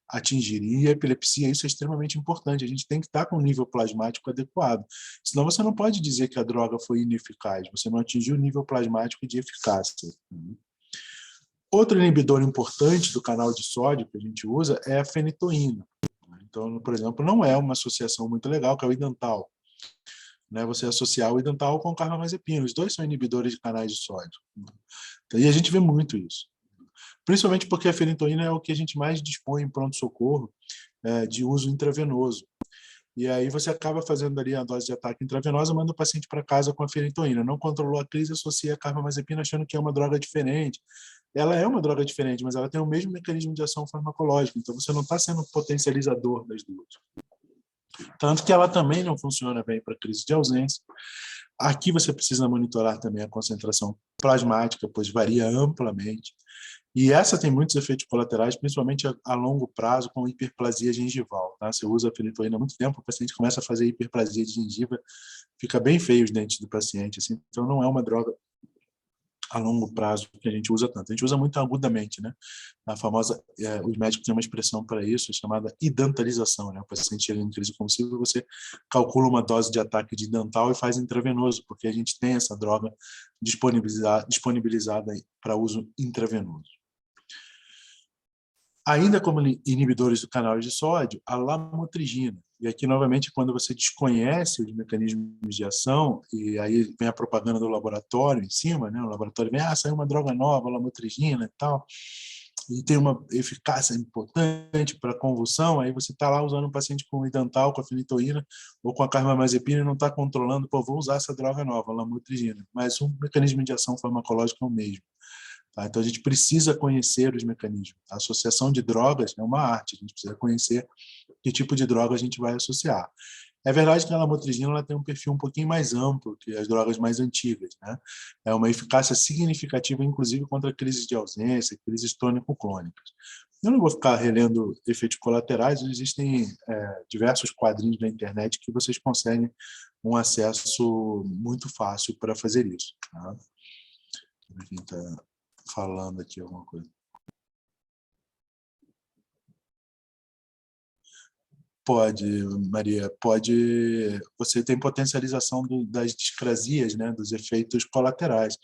[SPEAKER 1] atingir. E a epilepsia, isso é extremamente importante, a gente tem que estar com um nível plasmático adequado, senão você não pode dizer que a droga foi ineficaz, você não atingiu o nível plasmático de eficácia. Outro inibidor importante do canal de sódio que a gente usa é a fenitoína. Então, por exemplo, não é uma associação muito legal, que é o idantal. Né? Você associar o idantal com o carbamazepina. Os dois são inibidores de canais de sódio. E a gente vê muito isso. Principalmente porque a fenitoína é o que a gente mais dispõe em pronto-socorro de uso intravenoso. E aí você acaba fazendo ali a dose de ataque intravenosa, manda o paciente para casa com a fenitoína. Não controlou a crise, associa a carbamazepina achando que é uma droga diferente. Ela é uma droga diferente, mas ela tem o mesmo mecanismo de ação farmacológica, então você não está sendo potencializador das duas. Tanto que ela também não funciona bem para crise de ausência. Aqui você precisa monitorar também a concentração plasmática, pois varia amplamente. E essa tem muitos efeitos colaterais, principalmente a longo prazo, com hiperplasia gengival. Tá? Você usa a fenitoína há muito tempo, o paciente começa a fazer hiperplasia de gengiva, fica bem feio os dentes do paciente. Assim. Então, não é uma droga a longo prazo que a gente usa tanto. A gente usa muito agudamente, né? A famosa, os médicos têm uma expressão para isso, chamada idantalização, né? O paciente chega em crise convulsiva, você calcula uma dose de ataque de idantal e faz intravenoso, porque a gente tem essa droga disponibilizada para uso intravenoso. Ainda como inibidores do canal de sódio, a lamotrigina. E aqui, novamente, quando você desconhece os mecanismos de ação, e aí vem a propaganda do laboratório em cima, né? O laboratório vem, saiu uma droga nova, lamotrigina e tal, e tem uma eficácia importante para convulsão, aí você está lá usando um paciente com idantal, com a fenitoína ou com a carbamazepina e não está controlando, vou usar essa droga nova, lamotrigina. Mas o mecanismo de ação farmacológica é o mesmo. Tá? Então, a gente precisa conhecer os mecanismos. A associação de drogas é uma arte, a gente precisa conhecer que tipo de droga a gente vai associar. É verdade que a lamotrigina ela tem um perfil um pouquinho mais amplo que as drogas mais antigas, né? É uma eficácia significativa, inclusive, contra crises de ausência, crises tônico-clônicas. Eu não vou ficar relendo efeitos colaterais, existem diversos quadrinhos na internet que vocês conseguem um acesso muito fácil para fazer isso. Tá? Quem está falando aqui alguma coisa. Pode, Maria, pode. Você tem potencialização das discrasias, né, dos efeitos colaterais.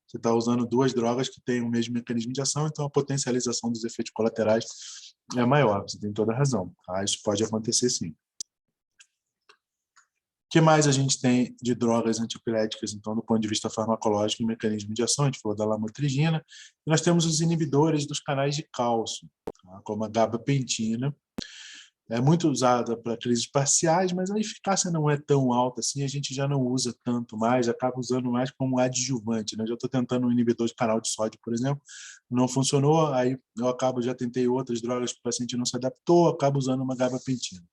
[SPEAKER 1] Você está usando duas drogas que têm o mesmo mecanismo de ação, então a potencialização dos efeitos colaterais é maior. Você tem toda a razão. Tá? Isso pode acontecer, sim. O que mais a gente tem de drogas antipiréticas, então, do ponto de vista farmacológico e mecanismo de ação? A gente falou da lamotrigina. E nós temos os inibidores dos canais de cálcio, tá? Como a gabapentina. É muito usada para crises parciais, mas a eficácia não é tão alta assim, a gente já não usa tanto mais, acaba usando mais como adjuvante. Né? Já estou tentando um inibidor de canal de sódio, por exemplo, não funcionou, aí já tentei outras drogas que o paciente não se adaptou, acabo usando uma gabapentina.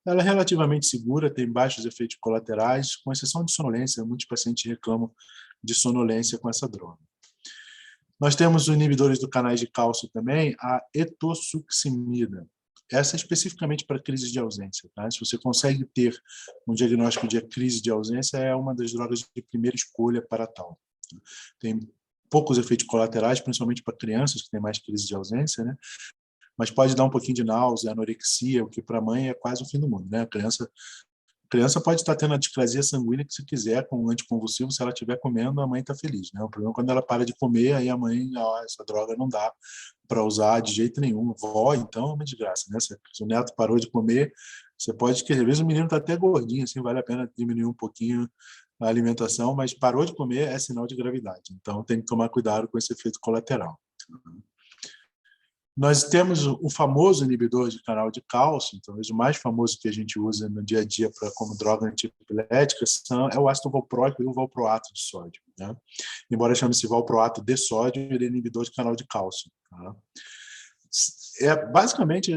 [SPEAKER 1] Ela é relativamente segura, tem baixos efeitos colaterais, com exceção de sonolência, muitos pacientes reclamam de sonolência com essa droga. Nós temos os inibidores do canais de cálcio também, a etosuximida. Essa é especificamente para crises de ausência. Tá? Se você consegue ter um diagnóstico de crise de ausência, é uma das drogas de primeira escolha para tal. Tem poucos efeitos colaterais, principalmente para crianças que têm mais crise de ausência, né? Mas pode dar um pouquinho de náusea, anorexia, o que para a mãe é quase o fim do mundo. Né? A criança pode estar tendo a discrasia sanguínea que se quiser, com um anticonvulsivo, se ela estiver comendo, a mãe está feliz. Né? O problema é quando ela para de comer, aí a mãe, essa droga não dá para usar de jeito nenhum. Vó, então, é uma desgraça. Né? Se o neto parou de comer, você pode esquecer. Às vezes o menino está até gordinho, assim, vale a pena diminuir um pouquinho a alimentação, mas parou de comer é sinal de gravidade. Então, tem que tomar cuidado com esse efeito colateral. Nós temos o famoso inibidor de canal de cálcio, talvez o mais famoso que a gente usa no dia a dia como droga antipilética é o ácido valproico e o valproato de sódio. Né? Embora chame-se valproato de sódio, ele é inibidor de canal de cálcio. Tá? Basicamente,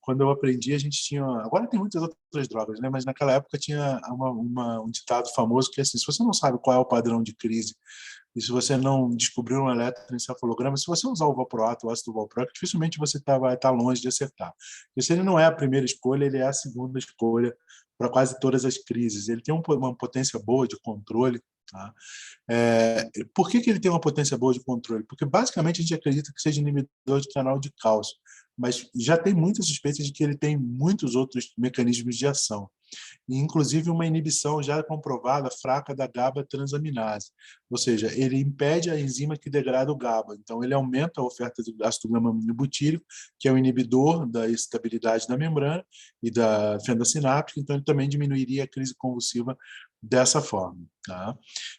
[SPEAKER 1] quando eu aprendi, a gente tinha... Agora tem muitas outras drogas, né? Mas naquela época tinha um ditado famoso que é assim, se você não sabe qual é o padrão de crise e se você não descobriu um eletroencefalograma, se você usar o valproato, o ácido valproico, dificilmente você vai estar longe de acertar. Porque se ele não é a primeira escolha, ele é a segunda escolha para quase todas as crises. Ele tem uma potência boa de controle. Tá? Por que ele tem uma potência boa de controle? Porque basicamente a gente acredita que seja inibidor de canal de cálcio, mas já tem muitas suspeitas de que ele tem muitos outros mecanismos de ação, e inclusive uma inibição já comprovada fraca da GABA transaminase, ou seja, ele impede a enzima que degrada o GABA, então ele aumenta a oferta do ácido gama-aminobutírico, que é o inibidor da estabilidade da membrana e da fenda sináptica, então ele também diminuiria a crise convulsiva dessa forma. Tá?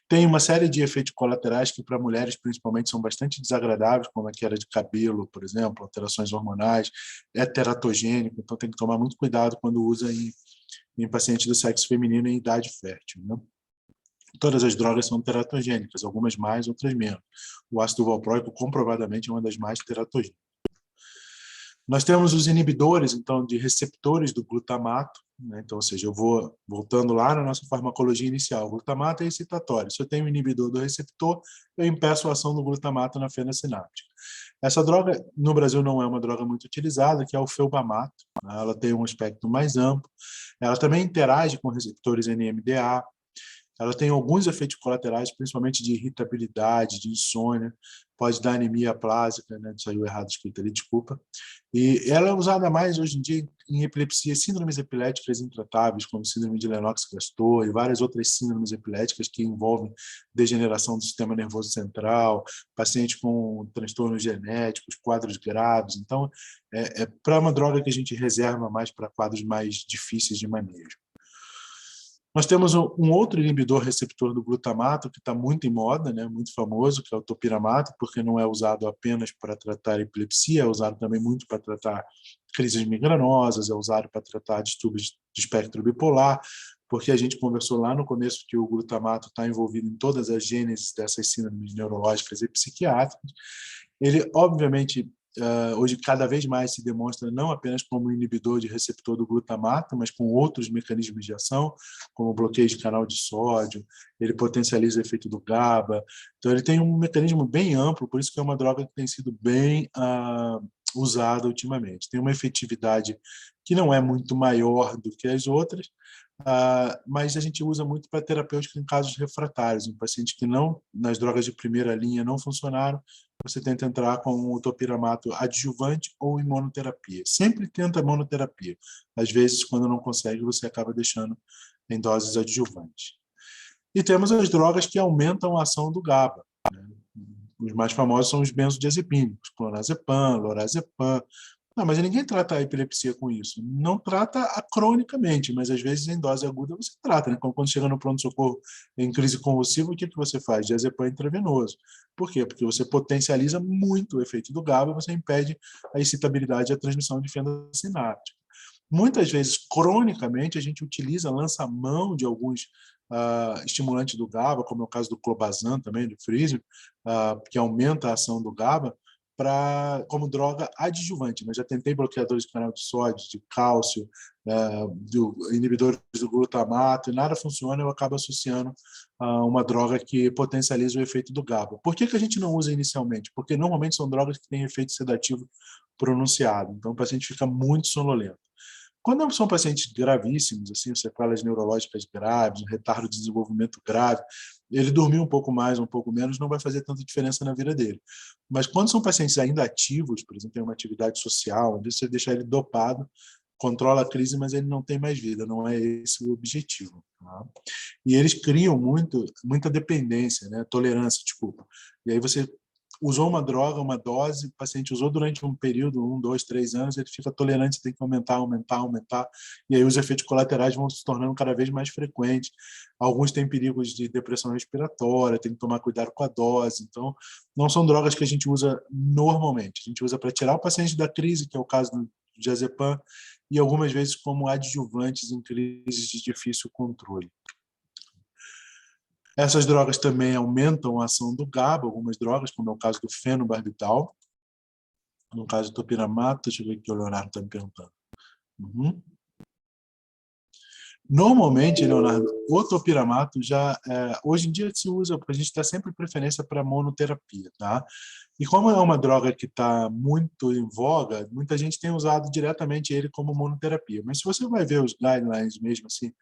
[SPEAKER 1] Tem uma série de efeitos colaterais que para mulheres principalmente são bastante desagradáveis, como a queda de cabelo, por exemplo, alterações hormonais, é teratogênico, então tem que tomar muito cuidado quando usa em pacientes do sexo feminino em idade fértil. Né? Todas as drogas são teratogênicas, algumas mais, outras menos. O ácido valproico comprovadamente é uma das mais teratogênicas. Nós temos os inibidores, então, de receptores do glutamato, né? Então, ou seja, eu vou voltando lá na nossa farmacologia inicial. O glutamato é excitatório. Se eu tenho um inibidor do receptor, eu impeço a ação do glutamato na fenda sináptica. Essa droga, no Brasil, não é uma droga muito utilizada, que é o felbamato. Né? Ela tem um aspecto mais amplo. Ela também interage com receptores NMDA. Ela tem alguns efeitos colaterais, principalmente de irritabilidade, de insônia, pode dar anemia plásica, né? Saiu errado escrito ali, desculpa. E ela é usada mais hoje em dia em epilepsia, síndromes epiléticas intratáveis, como síndrome de Lennox-Gastaut e várias outras síndromes epiléticas que envolvem degeneração do sistema nervoso central, pacientes com transtornos genéticos, quadros graves. Então, para uma droga que a gente reserva mais para quadros mais difíceis de manejo. Nós temos um outro inibidor receptor do glutamato que está muito em moda, né, muito famoso, que é o topiramato, porque não é usado apenas para tratar epilepsia, é usado também muito para tratar crises migranosas, é usado para tratar distúrbios de espectro bipolar, porque a gente conversou lá no começo que o glutamato está envolvido em todas as gêneses dessas síndromes neurológicas e psiquiátricas. Ele, obviamente, hoje cada vez mais se demonstra não apenas como inibidor de receptor do glutamato, mas com outros mecanismos de ação, como o bloqueio de canal de sódio, ele potencializa o efeito do GABA. Então, ele tem um mecanismo bem amplo, por isso que é uma droga que tem sido bem usada ultimamente. Tem uma efetividade que não é muito maior do que as outras, mas a gente usa muito para terapêutica em casos refratários, em pacientes que não, nas drogas de primeira linha não funcionaram, você tenta entrar com o topiramato adjuvante ou imunoterapia. Sempre tenta monoterapia. Às vezes, quando não consegue, você acaba deixando em doses adjuvantes. E temos as drogas que aumentam a ação do GABA. Né? Os mais famosos são os benzodiazepínicos, clonazepam, lorazepam. Não, mas ninguém trata a epilepsia com isso. Não trata cronicamente, mas às vezes em dose aguda você trata. Né? Quando chega no pronto-socorro em crise convulsiva, o que você faz? Diazepam intravenoso. Por quê? Porque você potencializa muito o efeito do GABA, você impede a excitabilidade e a transmissão de fenda sináptica. Muitas vezes, cronicamente, a gente utiliza, lança mão de alguns estimulantes do GABA, como é o caso do clobazam também, do Frisium, que aumenta a ação do GABA, como droga adjuvante. Né? Já tentei bloqueadores de canal de sódio, de cálcio, inibidores do glutamato, e nada funciona, eu acabo associando a uma droga que potencializa o efeito do GABA. Por que a gente não usa inicialmente? Porque normalmente são drogas que têm efeito sedativo pronunciado, então o paciente fica muito sonolento. Quando são pacientes gravíssimos, assim, sequelas neurológicas graves, um retardo de desenvolvimento grave, ele dormir um pouco mais, um pouco menos, não vai fazer tanta diferença na vida dele. Mas quando são pacientes ainda ativos, por exemplo, tem uma atividade social, onde você deixar ele dopado, controla a crise, mas ele não tem mais vida, não é esse o objetivo. Tá? E eles criam muita dependência, né? Tolerância, desculpa. E aí você usou uma droga, uma dose, o paciente usou durante um período, 1, 2, 3 anos, ele fica tolerante, você tem que aumentar, e aí os efeitos colaterais vão se tornando cada vez mais frequentes. Alguns têm perigos de depressão respiratória, tem que tomar cuidado com a dose. Então, não são drogas que a gente usa normalmente. A gente usa para tirar o paciente da crise, que é o caso do diazepam, e algumas vezes como adjuvantes em crises de difícil controle. Essas drogas também aumentam a ação do GABA, algumas drogas, como é o caso do fenobarbital, no caso do topiramato. Deixa eu ver o que o Leonardo está me perguntando. Normalmente, Leonardo, o topiramato hoje em dia se usa, a gente dá sempre preferência para monoterapia, tá? E como é uma droga que está muito em voga, muita gente tem usado diretamente ele como monoterapia. Mas se você vai ver os guidelines mesmo assim,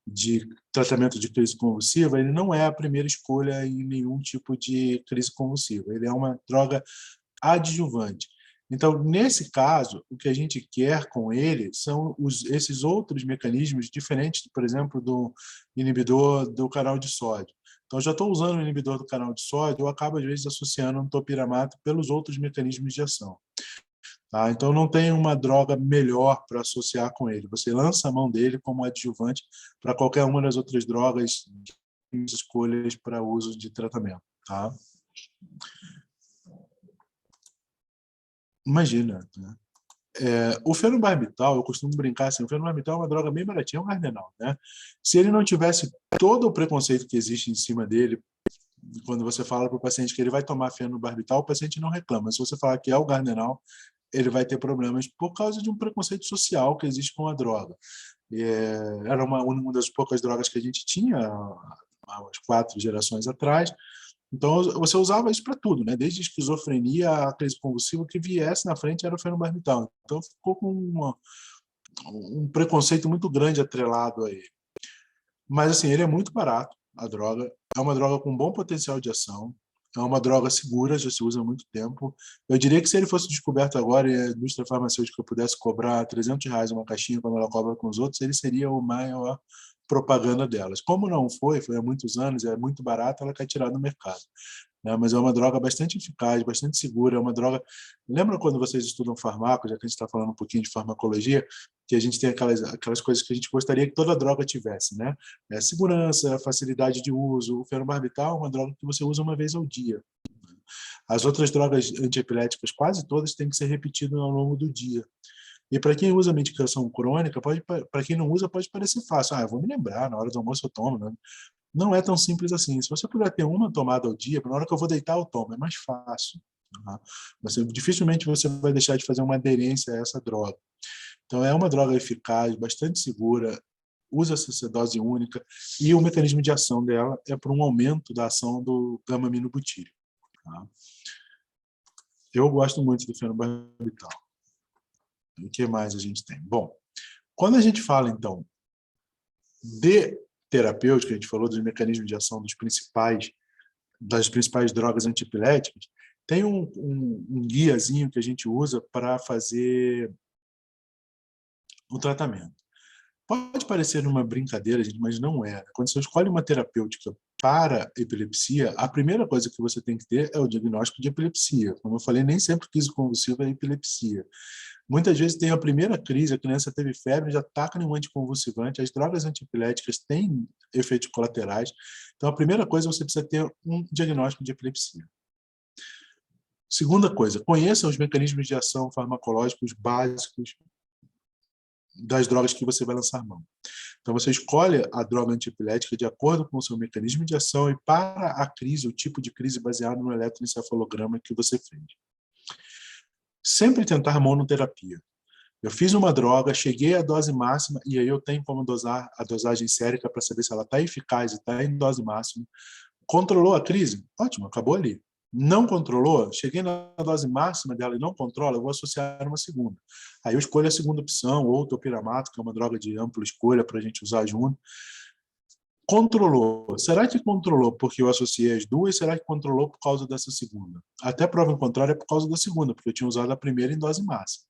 [SPEAKER 1] de tratamento de crise convulsiva, ele não é a primeira escolha em nenhum tipo de crise convulsiva. Ele é uma droga adjuvante. Então, nesse caso, o que a gente quer com ele são esses outros mecanismos diferentes, por exemplo, do inibidor do canal de sódio. Então, já estou usando o inibidor do canal de sódio, eu acabo, às vezes, associando um topiramato pelos outros mecanismos de ação. Tá? Então, não tem uma droga melhor para associar com ele. Você lança a mão dele como adjuvante para qualquer uma das outras drogas de escolhas para uso de tratamento. Tá? Imagina, né? O fenobarbital, eu costumo brincar assim, o fenobarbital é uma droga bem baratinha, é um Gardenal, né? Se ele não tivesse todo o preconceito que existe em cima dele, quando você fala para o paciente que ele vai tomar fenobarbital, o paciente não reclama. Se você falar que é o Gardenal, ele vai ter problemas por causa de um preconceito social que existe com a droga. Era uma das poucas drogas que a gente tinha há umas 4 gerações atrás. Então, você usava isso para tudo, né? Desde esquizofrenia a crise convulsiva, o que viesse na frente era o fenobarbital. Então, ficou com um preconceito muito grande atrelado a ele. Mas, assim, ele é muito barato. a droga. É uma droga com bom potencial de ação. É uma droga segura, já se usa há muito tempo. Eu diria que se ele fosse descoberto agora e a indústria farmacêutica pudesse cobrar R$ 300 uma caixinha como ela cobra com os outros, ele seria o maior propaganda delas. Como não foi há muitos anos, é muito barato, ela quer tirar do mercado. Né? Mas é uma droga bastante eficaz, bastante segura. É uma droga. Lembra quando vocês estudam farmaco, já que a gente está falando um pouquinho de farmacologia, que a gente tem aquelas coisas que a gente gostaria que toda droga tivesse, né? Segurança, facilidade de uso. O fenobarbital é uma droga que você usa uma vez ao dia. As outras drogas antiepiléticas, quase todas, têm que ser repetidas ao longo do dia. E para quem usa medicação crônica, para quem não usa, pode parecer fácil. Eu vou me lembrar, na hora do almoço eu tomo. Né? Não é tão simples assim. Se você puder ter uma tomada ao dia, na hora que eu vou deitar, eu tomo. É mais fácil. Tá? Dificilmente você vai deixar de fazer uma aderência a essa droga. Então, é uma droga eficaz, bastante segura, usa essa dose única, e o mecanismo de ação dela é por um aumento da ação do gama-aminobutírico. Tá? Eu gosto muito do fenobarbital. O que mais a gente tem? Bom, quando a gente fala, então, de terapêutica, a gente falou dos mecanismos de ação das principais drogas antipiléticas, tem um guiazinho que a gente usa para fazer o tratamento. Pode parecer uma brincadeira, gente, mas não é. Quando você escolhe uma terapêutica para epilepsia, a primeira coisa que você tem que ter é o diagnóstico de epilepsia. Como eu falei, nem sempre crise convulsiva é epilepsia. Muitas vezes tem a primeira crise, a criança teve febre, já taca em um anticonvulsivante, as drogas antiepiléticas têm efeitos colaterais. Então, a primeira coisa, você precisa ter um diagnóstico de epilepsia. Segunda coisa, conheça os mecanismos de ação farmacológicos básicos das drogas que você vai lançar mão. Então, você escolhe a droga antiepilética de acordo com o seu mecanismo de ação e para a crise, o tipo de crise baseado no eletroencefalograma que você fez. Sempre tentar monoterapia. Eu fiz uma droga, cheguei à dose máxima e aí eu tenho como dosar a dosagem sérica para saber se ela está eficaz e está em dose máxima. Controlou a crise? Ótimo, acabou ali. Não controlou? Cheguei na dose máxima dela e não controla, eu vou associar uma segunda. Aí eu escolho a segunda opção, ou topiramato, que é uma droga de ampla escolha para a gente usar junto. Controlou. Será que controlou porque eu associei as duas? Será que controlou por causa dessa segunda? Até prova em contrário é por causa da segunda, porque eu tinha usado a primeira em dose máxima.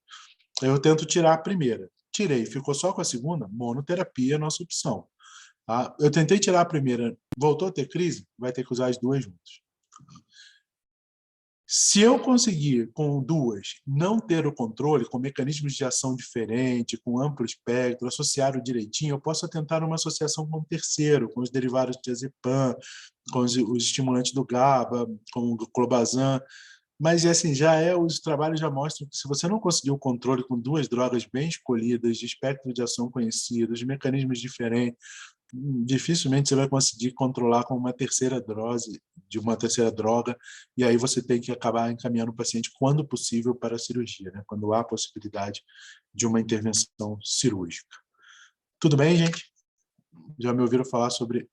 [SPEAKER 1] Eu tento tirar a primeira. Tirei, ficou só com a segunda? Monoterapia é a nossa opção. Tá? Eu tentei tirar a primeira, voltou a ter crise? Vai ter que usar as duas juntas. Se eu conseguir, com duas, não ter o controle, com mecanismos de ação diferentes, com amplo espectro, associar o direitinho, eu posso tentar uma associação com o terceiro, com os derivados de diazepam, com os estimulantes do GABA, com o clobazam. Mas assim, os trabalhos já mostram que se você não conseguir o controle com duas drogas bem escolhidas, de espectro de ação conhecido, de mecanismos diferentes, dificilmente você vai conseguir controlar com uma terceira dose de uma terceira droga, e aí você tem que acabar encaminhando o paciente, quando possível, para a cirurgia, né? Quando há a possibilidade de uma intervenção cirúrgica. Tudo bem, gente? Já me ouviram falar sobre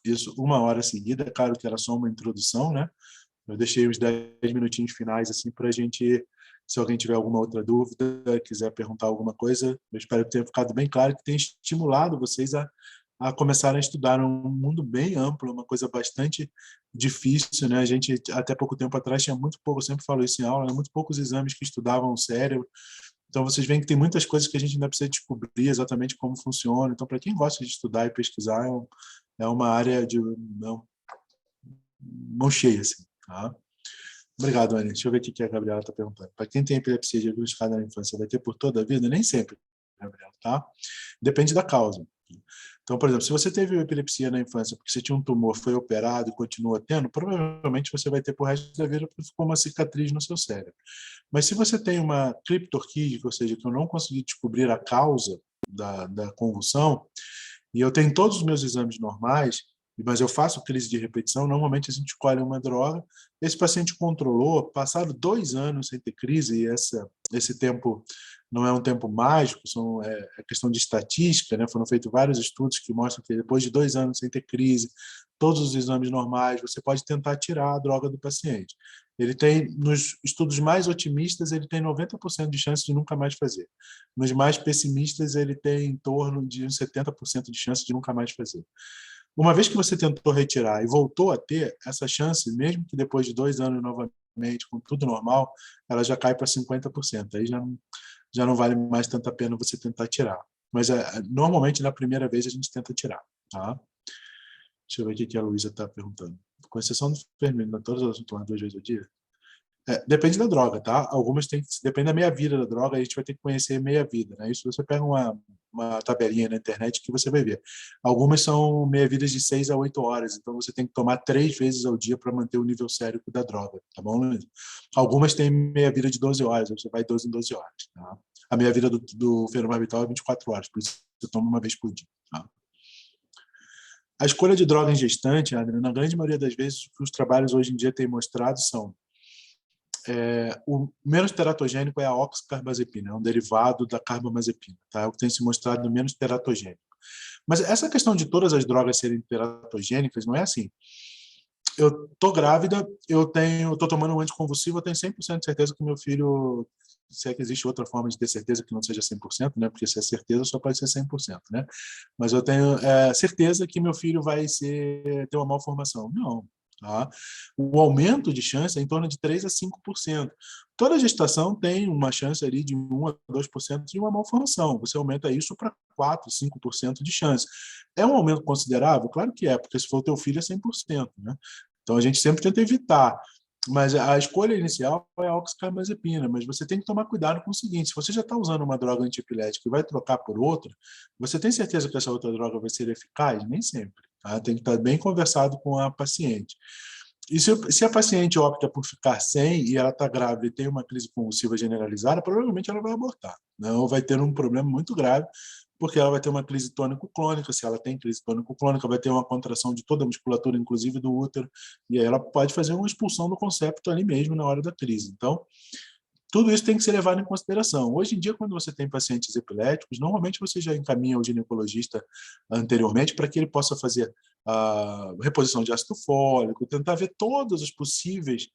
[SPEAKER 1] isso uma hora seguida, claro que era só uma introdução, né? Eu deixei os 10 minutinhos finais assim para a gente, se alguém tiver alguma outra dúvida, quiser perguntar alguma coisa, eu espero que tenha ficado bem claro, que tenha estimulado vocês a começarem a estudar um mundo bem amplo, uma coisa bastante difícil, né? A gente, até pouco tempo atrás, tinha muito pouco, eu sempre falo isso em aula, né? Muito poucos exames que estudavam o cérebro. Então, vocês veem que tem muitas coisas que a gente ainda precisa descobrir exatamente como funciona. Então, para quem gosta de estudar e pesquisar, é uma área de mão cheia, assim. Tá? Obrigado, Anny. Deixa eu ver o que a Gabriela está perguntando. Para quem tem epilepsia diagnosticada na infância, vai ter por toda a vida? Nem sempre, Gabriela, tá? Depende da causa. Então, por exemplo, se você teve epilepsia na infância porque você tinha um tumor, foi operado e continua tendo, provavelmente você vai ter por resto da vida porque ficou uma cicatriz no seu cérebro. Mas se você tem uma criptorquídea, ou seja, que eu não consegui descobrir a causa da convulsão, e eu tenho todos os meus exames normais, mas eu faço crise de repetição, normalmente a gente escolhe uma droga, esse paciente controlou, passaram 2 anos sem ter crise, e esse tempo não é um tempo mágico, é questão de estatística, né? Foram feitos vários estudos que mostram que depois de 2 anos sem ter crise, todos os exames normais, você pode tentar tirar a droga do paciente. Ele tem, nos estudos mais otimistas, ele tem 90% de chance de nunca mais fazer. Nos mais pessimistas, ele tem em torno de uns 70% de chance de nunca mais fazer. Uma vez que você tentou retirar e voltou a ter, essa chance, mesmo que depois de 2 anos novamente, com tudo normal, ela já cai para 50%. Aí já não vale mais tanta pena você tentar tirar. Mas normalmente na primeira vez a gente tenta tirar. Tá? Deixa eu ver o que a Luísa está perguntando. Com exceção do fermento, todas elas tomam 2 vezes ao dia? Depende da droga, tá? Algumas depende da meia-vida da droga, a gente vai ter que conhecer meia-vida, né? Isso você pega uma tabelinha na internet que você vai ver. Algumas são meia-vidas de 6 a 8 horas, então você tem que tomar 3 vezes ao dia para manter o nível sérico da droga, tá bom, Luísa? Algumas têm meia-vida de 12 horas, você vai 12 em 12 horas, tá? A meia-vida do fenobarbital é 24 horas, por isso você toma uma vez por dia, tá? A escolha de droga em gestante, Adriana, na grande maioria das vezes, o que os trabalhos hoje em dia têm mostrado são o menos teratogênico é a oxcarbazepina, é um derivado da carbamazepina, tá? É o que tem se mostrado menos teratogênico. Mas essa questão de todas as drogas serem teratogênicas não é assim. Eu tô grávida, eu tô tomando um anticonvulsivo, eu tenho 100% de certeza que meu filho, se é que existe outra forma de ter certeza que não seja 100%, né? Porque se é certeza só pode ser 100%, né? Mas eu tenho certeza que meu filho vai ter uma malformação. Não. Tá? O aumento de chance é em torno de 3 a 5%. Toda gestação tem uma chance ali de 1 a 2% de uma malformação. Você aumenta isso para 4, 5% de chance. É um aumento considerável? Claro que é, porque se for o teu filho é 100%. Né? Então a gente sempre tenta evitar. Mas a escolha inicial é a oxcarbazepina, mas você tem que tomar cuidado com o seguinte: se você já está usando uma droga antiepilética e vai trocar por outra, você tem certeza que essa outra droga vai ser eficaz? Nem sempre. Tá? Tem que estar bem conversado com a paciente. E se a paciente opta por ficar sem e ela está grávida e tem uma crise convulsiva generalizada, provavelmente ela vai abortar. Não vai ter um problema muito grave, porque ela vai ter uma crise tônico-clônica. Se ela tem crise tônico-clônica, vai ter uma contração de toda a musculatura, inclusive do útero, e aí ela pode fazer uma expulsão do concepto ali mesmo na hora da crise. Então, tudo isso tem que ser levado em consideração. Hoje em dia, quando você tem pacientes epiléticos, normalmente você já encaminha ao ginecologista anteriormente para que ele possa fazer a reposição de ácido fólico, tentar ver todos os possíveis,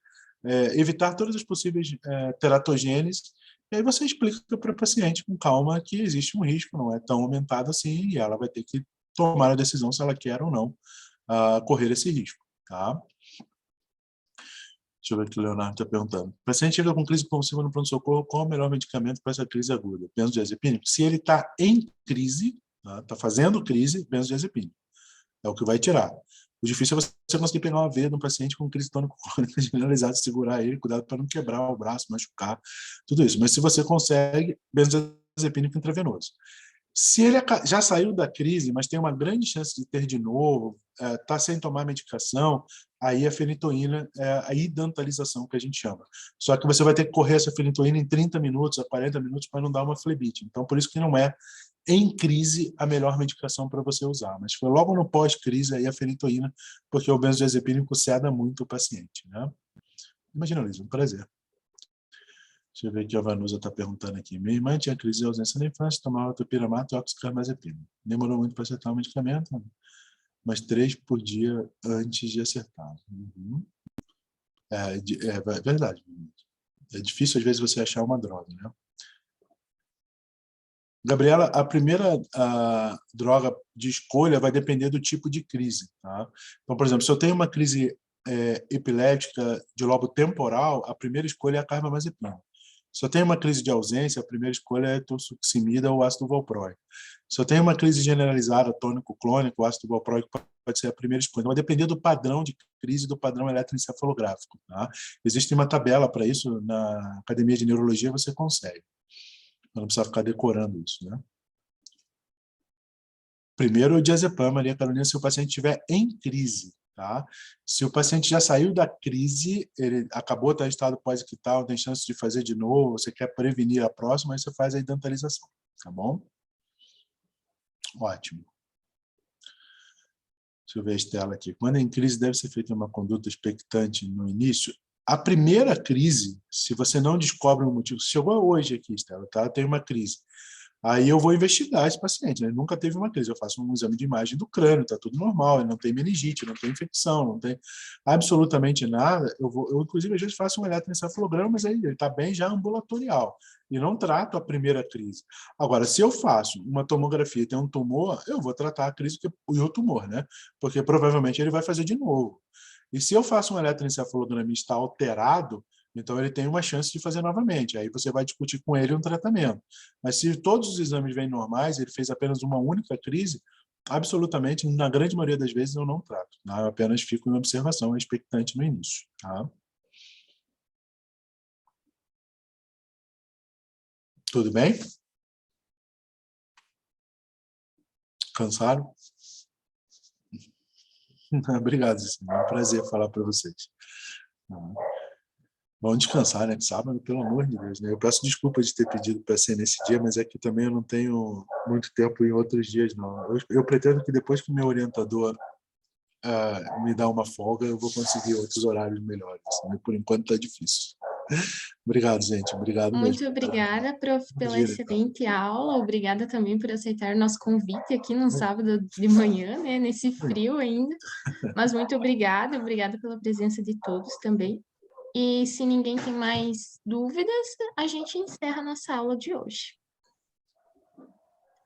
[SPEAKER 1] evitar todas as possíveis teratogêneses, e aí você explica para o paciente com calma que existe um risco, não é tão aumentado assim, e ela vai ter que tomar a decisão se ela quer ou não correr esse risco. Tá? Deixa eu ver o que o Leonardo está perguntando. O paciente entra com crise convulsiva no pronto-socorro, qual o melhor medicamento para essa crise aguda? Benzodiazepínico? Se ele está em crise, está fazendo crise, benzodiazepínico. É o que vai tirar. O difícil é você conseguir pegar uma veia de um paciente com crise tônico-clônica generalizada, segurar ele, cuidado para não quebrar o braço, machucar, tudo isso. Mas se você consegue, benzodiazepínico intravenoso. Se ele já saiu da crise, mas tem uma grande chance de ter de novo, está sem tomar medicação, aí a fenitoína é a idantalização que a gente chama. Só que você vai ter que correr essa fenitoína em 30 minutos a 40 minutos para não dar uma flebite. Então, por isso que não é, em crise, a melhor medicação para você usar. Mas foi logo no pós-crise aí a fenitoína, porque o benzodiazepínico ceda muito o paciente. Né? Imagina, Luiz, um prazer. Deixa eu ver o que a Vanusa está perguntando aqui. Minha irmã tinha crise de ausência na infância, tomava topiramato e oxcarbazepina. Demorou muito para acertar o medicamento, mas 3 por dia antes de acertar. Uhum. É verdade. É difícil, às vezes, você achar uma droga, né? Gabriela, a primeira droga de escolha vai depender do tipo de crise. Tá? Então, por exemplo, se eu tenho uma crise epilética de lobo temporal, a primeira escolha é a carbamazepina. Se eu tenho uma crise de ausência, a primeira escolha é tosuximida ou ácido valproico. Se eu tenho uma crise generalizada, tônico-clônico, o ácido valproico pode ser a primeira escolha. Vai depender do padrão de crise, do padrão eletroencefalográfico. Tá? Existe uma tabela para isso, na Academia de Neurologia você consegue. Não precisa ficar decorando isso. Né? Primeiro, o diazepam, Maria Carolina, se o paciente estiver em crise. Tá? Se o paciente já saiu da crise, ele acabou de estar em estado pós-ictal, tem chance de fazer de novo, você quer prevenir a próxima, aí você faz a idantalização. Tá bom? Ótimo. Deixa eu ver a Estela aqui. Quando em crise, deve ser feita uma conduta expectante no início? A primeira crise, se você não descobre um motivo, chegou hoje aqui, Estela, tá? Tem uma crise. Aí eu vou investigar esse paciente, né? Ele nunca teve uma crise. Eu faço um exame de imagem do crânio, está tudo normal, ele não tem meningite, não tem infecção, não tem absolutamente nada. Eu inclusive, às vezes faço um eletroencefalograma, mas aí ele está bem já ambulatorial e não trato a primeira crise. Agora, se eu faço uma tomografia e tem um tumor, eu vou tratar a crise e o tumor, né? Porque provavelmente ele vai fazer de novo. E se eu faço um eletroencefalograma e está alterado, então ele tem uma chance de fazer novamente. Aí você vai discutir com ele um tratamento. Mas se todos os exames vêm normais, ele fez apenas uma única crise, absolutamente, na grande maioria das vezes, eu não trato. Tá? Eu apenas fico em observação, expectante no início. Tá? Tudo bem? Cansaram? Obrigado, Cecília. É um prazer falar para vocês. Tá? Vão descansar, né? Sábado, pelo amor de Deus, né? Eu peço desculpa de ter pedido para ser nesse dia, mas é que também eu não tenho muito tempo em outros dias, não. Eu pretendo que depois que o meu orientador me dá uma folga, eu vou conseguir outros horários melhores. Né? Por enquanto está difícil. Obrigado, gente. Obrigado mesmo.
[SPEAKER 2] Muito obrigada, prof, pela
[SPEAKER 1] Imagina, então.
[SPEAKER 2] excelente aula. Obrigada também por aceitar nosso convite aqui no sábado de manhã, né? Nesse frio ainda. Mas muito obrigada, obrigada pela presença de todos também. E se ninguém tem mais dúvidas, a gente encerra nossa aula de hoje.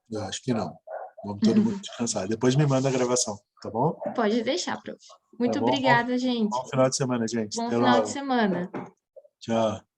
[SPEAKER 1] Eu acho que não. Vamos todo mundo descansar. Depois me manda a gravação, tá bom?
[SPEAKER 2] Pode deixar, prof.
[SPEAKER 1] Tá
[SPEAKER 2] Muito
[SPEAKER 1] bom?
[SPEAKER 2] obrigada, gente.
[SPEAKER 1] Bom final de semana, gente.
[SPEAKER 2] Bom
[SPEAKER 1] Até
[SPEAKER 2] final de
[SPEAKER 1] logo.
[SPEAKER 2] semana.
[SPEAKER 1] Tchau.